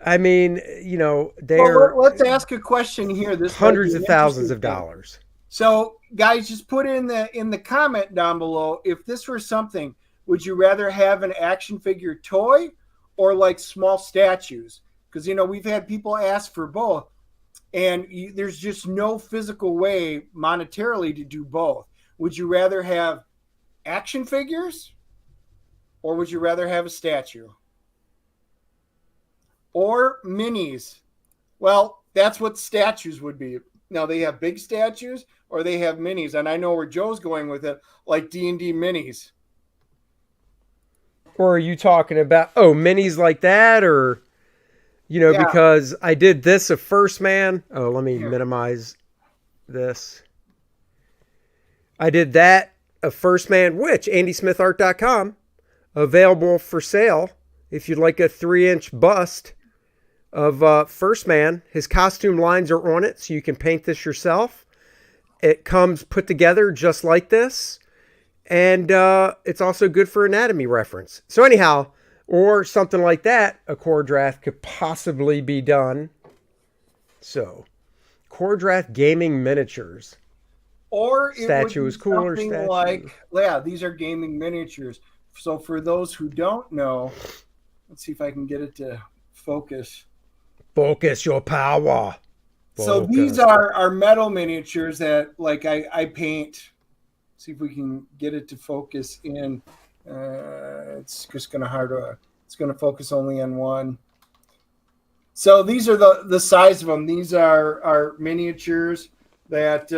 I mean, they're... Well, let's ask a question here. This hundreds of thousands of dollars. So, guys, just put in the comment down below, if this were something, would you rather have an action figure toy or like small statues? Because, we've had people ask for both. And there's just no physical way monetarily to do both. Would you rather have action figures or would you rather have a statue? Or minis? Well, that's what statues would be. Now, they have big statues or they have minis. And I know where Joe's going with it, like D&D minis. Or are you talking about, minis like that? Or... Yeah. Because I did this of First Man. Oh, let me minimize this. I did that of First Man, which AndySmithArt.com, available for sale. If you'd like a 3-inch bust of First Man, his costume lines are on it, so you can paint this yourself. It comes put together just like this, and it's also good for anatomy reference. So anyhow. Or something like that, a Kor-Drath could possibly be done. So, Kor-Drath gaming miniatures. Or statue is cooler. Statue. These are gaming miniatures. So for those who don't know, let's see if I can get it to focus. Focus your power. So these are metal miniatures that I paint. See if we can get it to focus in. It's just going to focus only on one. So these are the size of them. These are miniatures that,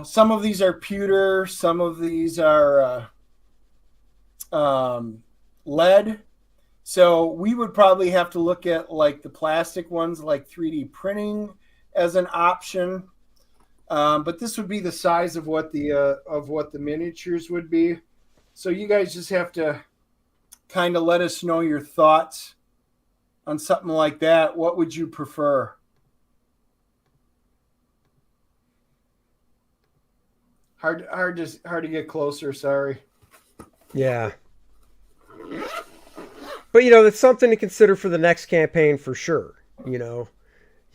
some of these are pewter. Some of these are lead. So we would probably have to look at like the plastic ones, like 3D printing as an option. But this would be the size of what the miniatures would be. So you guys just have to kind of let us know your thoughts on something like that. What would you prefer? Hard to get closer. Sorry. Yeah. But that's something to consider for the next campaign for sure. You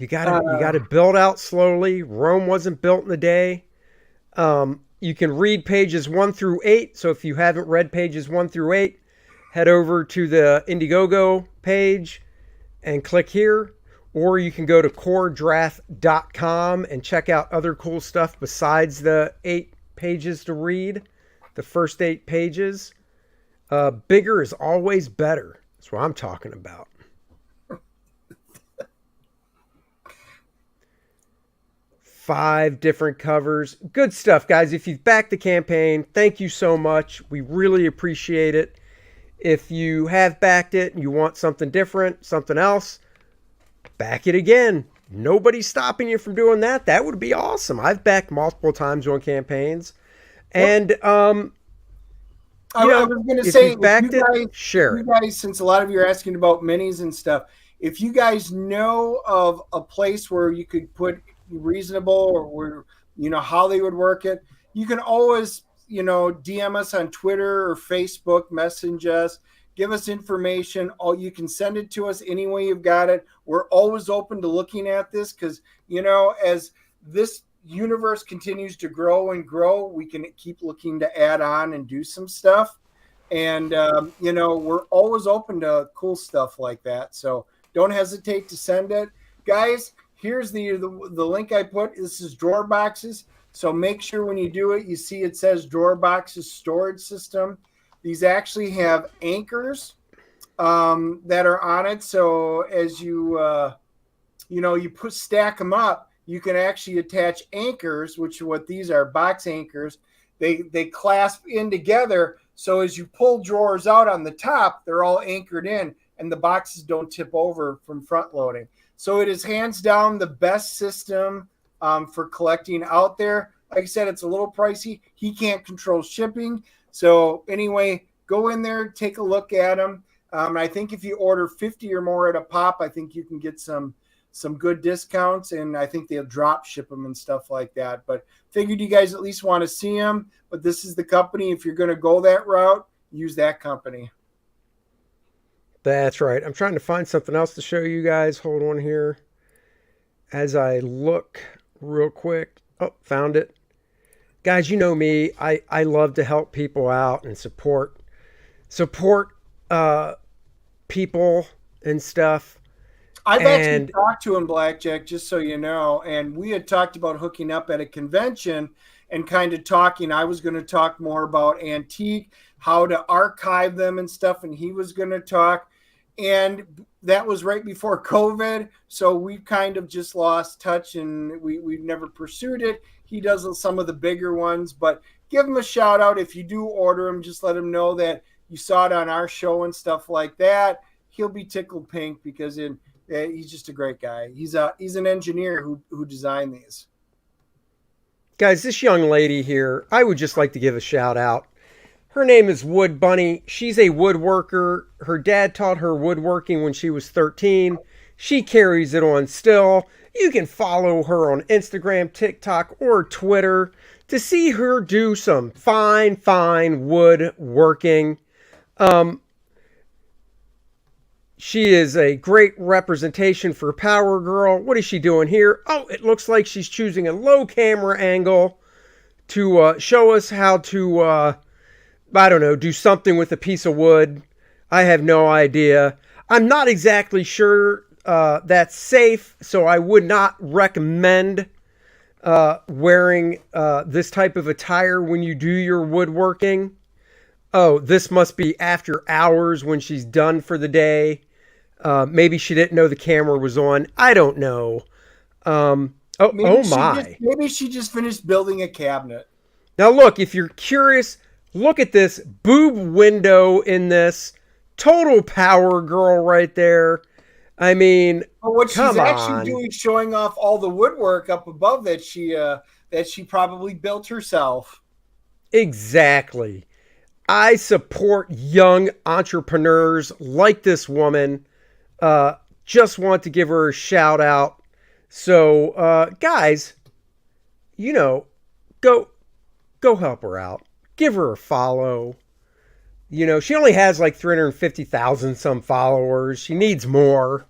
gotta build out slowly. Rome wasn't built in a day. You can read pages 1 through 8. So if you haven't read pages 1 through 8, head over to the Indiegogo page and click here. Or you can go to Kor-Drath.com and check out other cool stuff besides the 8 pages to read. The first 8 pages. Bigger is always better. That's what I'm talking about. Five different covers. Good stuff, guys. If you've backed the campaign, thank you so much. We really appreciate it. If you have backed it and you want something different, something else, back it again. Nobody's stopping you from doing that. That would be awesome. I've backed multiple times on campaigns. And I was going to say, share it. You guys, since a lot of you are asking about minis and stuff, if you guys know of a place where you could put reasonable or where how they would work it, you can always DM us on Twitter or Facebook, message us, give us information. You can send it to us any way you've got it. We're always open to looking at this because as this universe continues to grow and grow, we can keep looking to add on and do some stuff. And we're always open to cool stuff like that, so don't hesitate to send it, guys. Here's the link I put. This is Drawer Boxes. So make sure when you do it, you see it says Drawer Boxes Storage System. These actually have anchors that are on it. So as you stack them up, you can actually attach anchors, which are what these are, box anchors. They clasp in together. So as you pull drawers out on the top, they're all anchored in and the boxes don't tip over from front loading. So it is hands down the best system for collecting out there. Like I said, it's a little pricey. He can't control shipping. So anyway, go in there, take a look at them. I think if you order 50 or more at a pop, I think you can get some good discounts, and I think they'll drop ship them and stuff like that. But figured you guys at least want to see them. But this is the company. If you're going to go that route, use that company. That's right. I'm trying to find something else to show you guys. Hold on here. As I look real quick. Oh, found it. Guys, you know me. I love to help people out and support people and stuff. I've actually talked to him, Blackjack, just so you know, and we had talked about hooking up at a convention and kind of talking. I was going to talk more about antique, how to archive them and stuff, and he was going to talk. And that was right before COVID, so we kind of just lost touch, and we've never pursued it. He does some of the bigger ones, but give him a shout out if you do order him. Just let him know that you saw it on our show and stuff like that. He'll be tickled pink because he's just a great guy. He's an engineer who designed these. Guys, this young lady here, I would just like to give a shout out. Her name is Wood Bunny. She's a woodworker. Her dad taught her woodworking when she was 13. She carries it on still. You can follow her on Instagram, TikTok, or Twitter to see her do some fine woodworking. She is a great representation for Power Girl. What is she doing here? Oh, it looks like she's choosing a low camera angle to show us how to, do something with a piece of wood. I have no idea. I'm not exactly sure that's safe, so I would not recommend wearing this type of attire when you do your woodworking. Oh, this must be after hours when she's done for the day. Maybe she didn't know the camera was on. I don't know. Maybe she just finished building a cabinet. Now look, if you're curious, look at this boob window in this. Total Power Girl right there. I mean, But what Come she's actually on. doing, showing off all the woodwork up above that she probably built herself. Exactly. I support young entrepreneurs like this woman. Just want to give her a shout out. So, guys, go help her out. Give her a follow. She only has like 350,000 some followers. She needs more.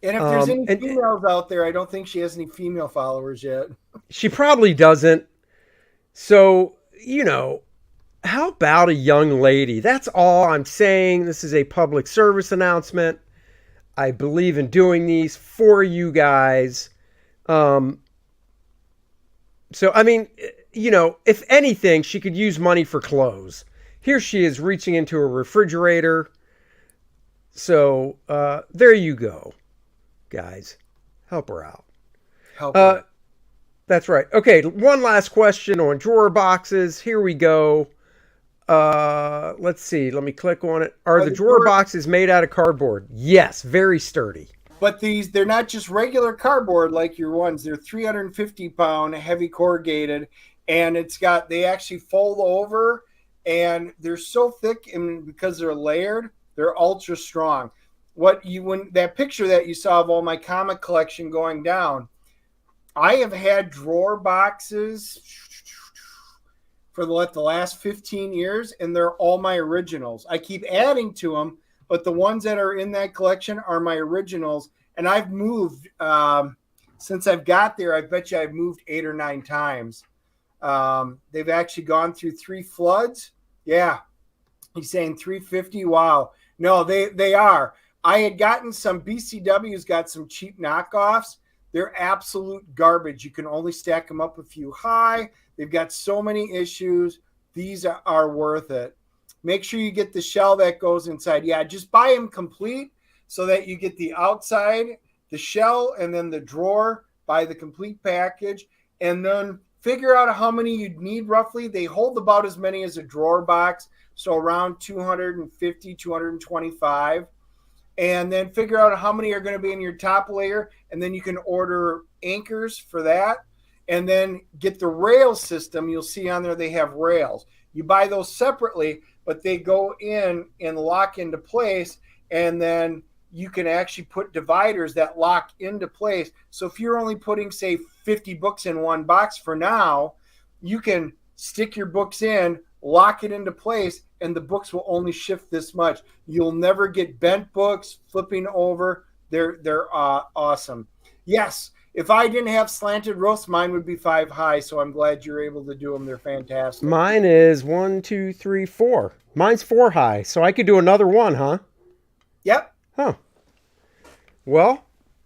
And if there's any females out there, I don't think she has any female followers yet. She probably doesn't. So, how about a young lady? That's all I'm saying. This is a public service announcement. I believe in doing these for you guys. So, I mean, if anything, she could use money for clothes. Here she is reaching into a refrigerator. So, there you go, guys. Help her out. Help her. That's right. Okay, one last question on drawer boxes. Here we go. Let's see. Let me click on it. Are the drawer boxes made out of cardboard? Yes, very sturdy. But they're not just regular cardboard like your ones. They're 350-pound, heavy corrugated, and they actually fold over, and they're so thick, and because they're layered, they're ultra strong. When that picture that you saw of all my comic collection going down, I have had drawer boxes for the last 15 years, and they're all my originals. I keep adding to them, but the ones that are in that collection are my originals. And I've moved since I've got there. I bet you I've moved 8 or 9 times. They've actually gone through 3 floods. Yeah, he's saying 350. Wow. No, they are. I had gotten some BCW's got some cheap knockoffs. They're absolute garbage. You can only stack them up a few high. They've got so many issues. These are worth it. Make sure you get the shell that goes inside. Yeah, just buy them complete so that you get the outside, the shell, and then the drawer. Buy the complete package. And then figure out how many you'd need roughly. They hold about as many as a drawer box, so around 250, 225. And then figure out how many are going to be in your top layer, and then you can order anchors for that. And then get the rail system. You'll see on there they have rails. You buy those separately, but they go in and lock into place, and then you can actually put dividers that lock into place. So if you're only putting, say, 50 books in one box for now, you can stick your books in, lock it into place, and the books will only shift this much. You'll never get bent books flipping over. They're awesome. Yes, if I didn't have slanted roofs, mine would be 5 high, so I'm glad you're able to do them. They're fantastic. Mine is 1, 2, 3, 4. Mine's 4 high, so I could do another one, huh? Yep. Huh. Well,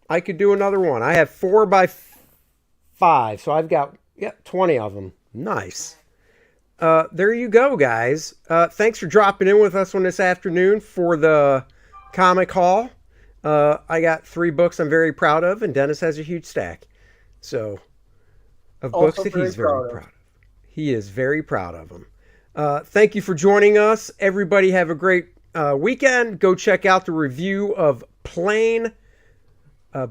I could do another one. I have 4 by 5, so I've got 20 of them. Nice. There you go, guys. Thanks for dropping in with us on this afternoon for the comic haul. I got 3 books I'm very proud of, and Dennis has a huge stack. So, of books that he's very proud of. He is very proud of them. Thank you for joining us. Everybody have a great weekend. Go check out the review of Plane.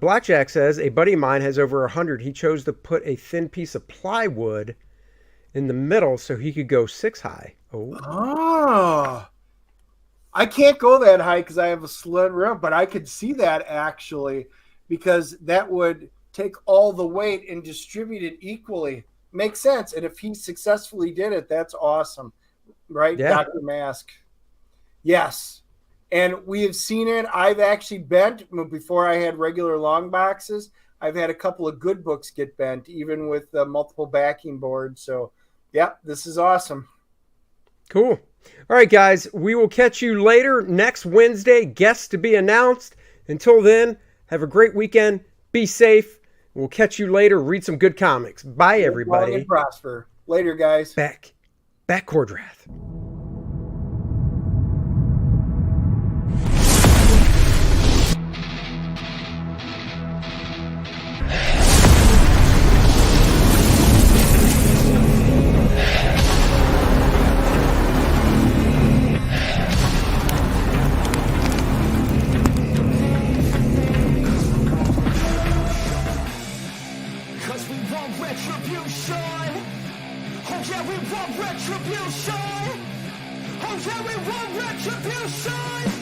Blackjack says, a buddy of mine has over 100. He chose to put a thin piece of plywood in the middle so he could go 6 high. Oh. I can't go that high because I have a slit rim, but I could see that actually, because that would take all the weight and distribute it equally. Makes sense. And if he successfully did it, that's awesome. Right, yeah. Dr. Mask? Yes. And we have seen it. I've actually bent, before I had regular long boxes, I've had a couple of good books get bent, even with multiple backing boards. So, yeah, this is awesome. Cool. All right, guys, we will catch you later next Wednesday. Guests to be announced. Until then, have a great weekend. Be safe. We'll catch you later. Read some good comics. Bye, everybody. And prosper. Later, guys. Back Kor-Drath. Cause we want retribution. Oh yeah, we want retribution. Oh yeah, we want retribution.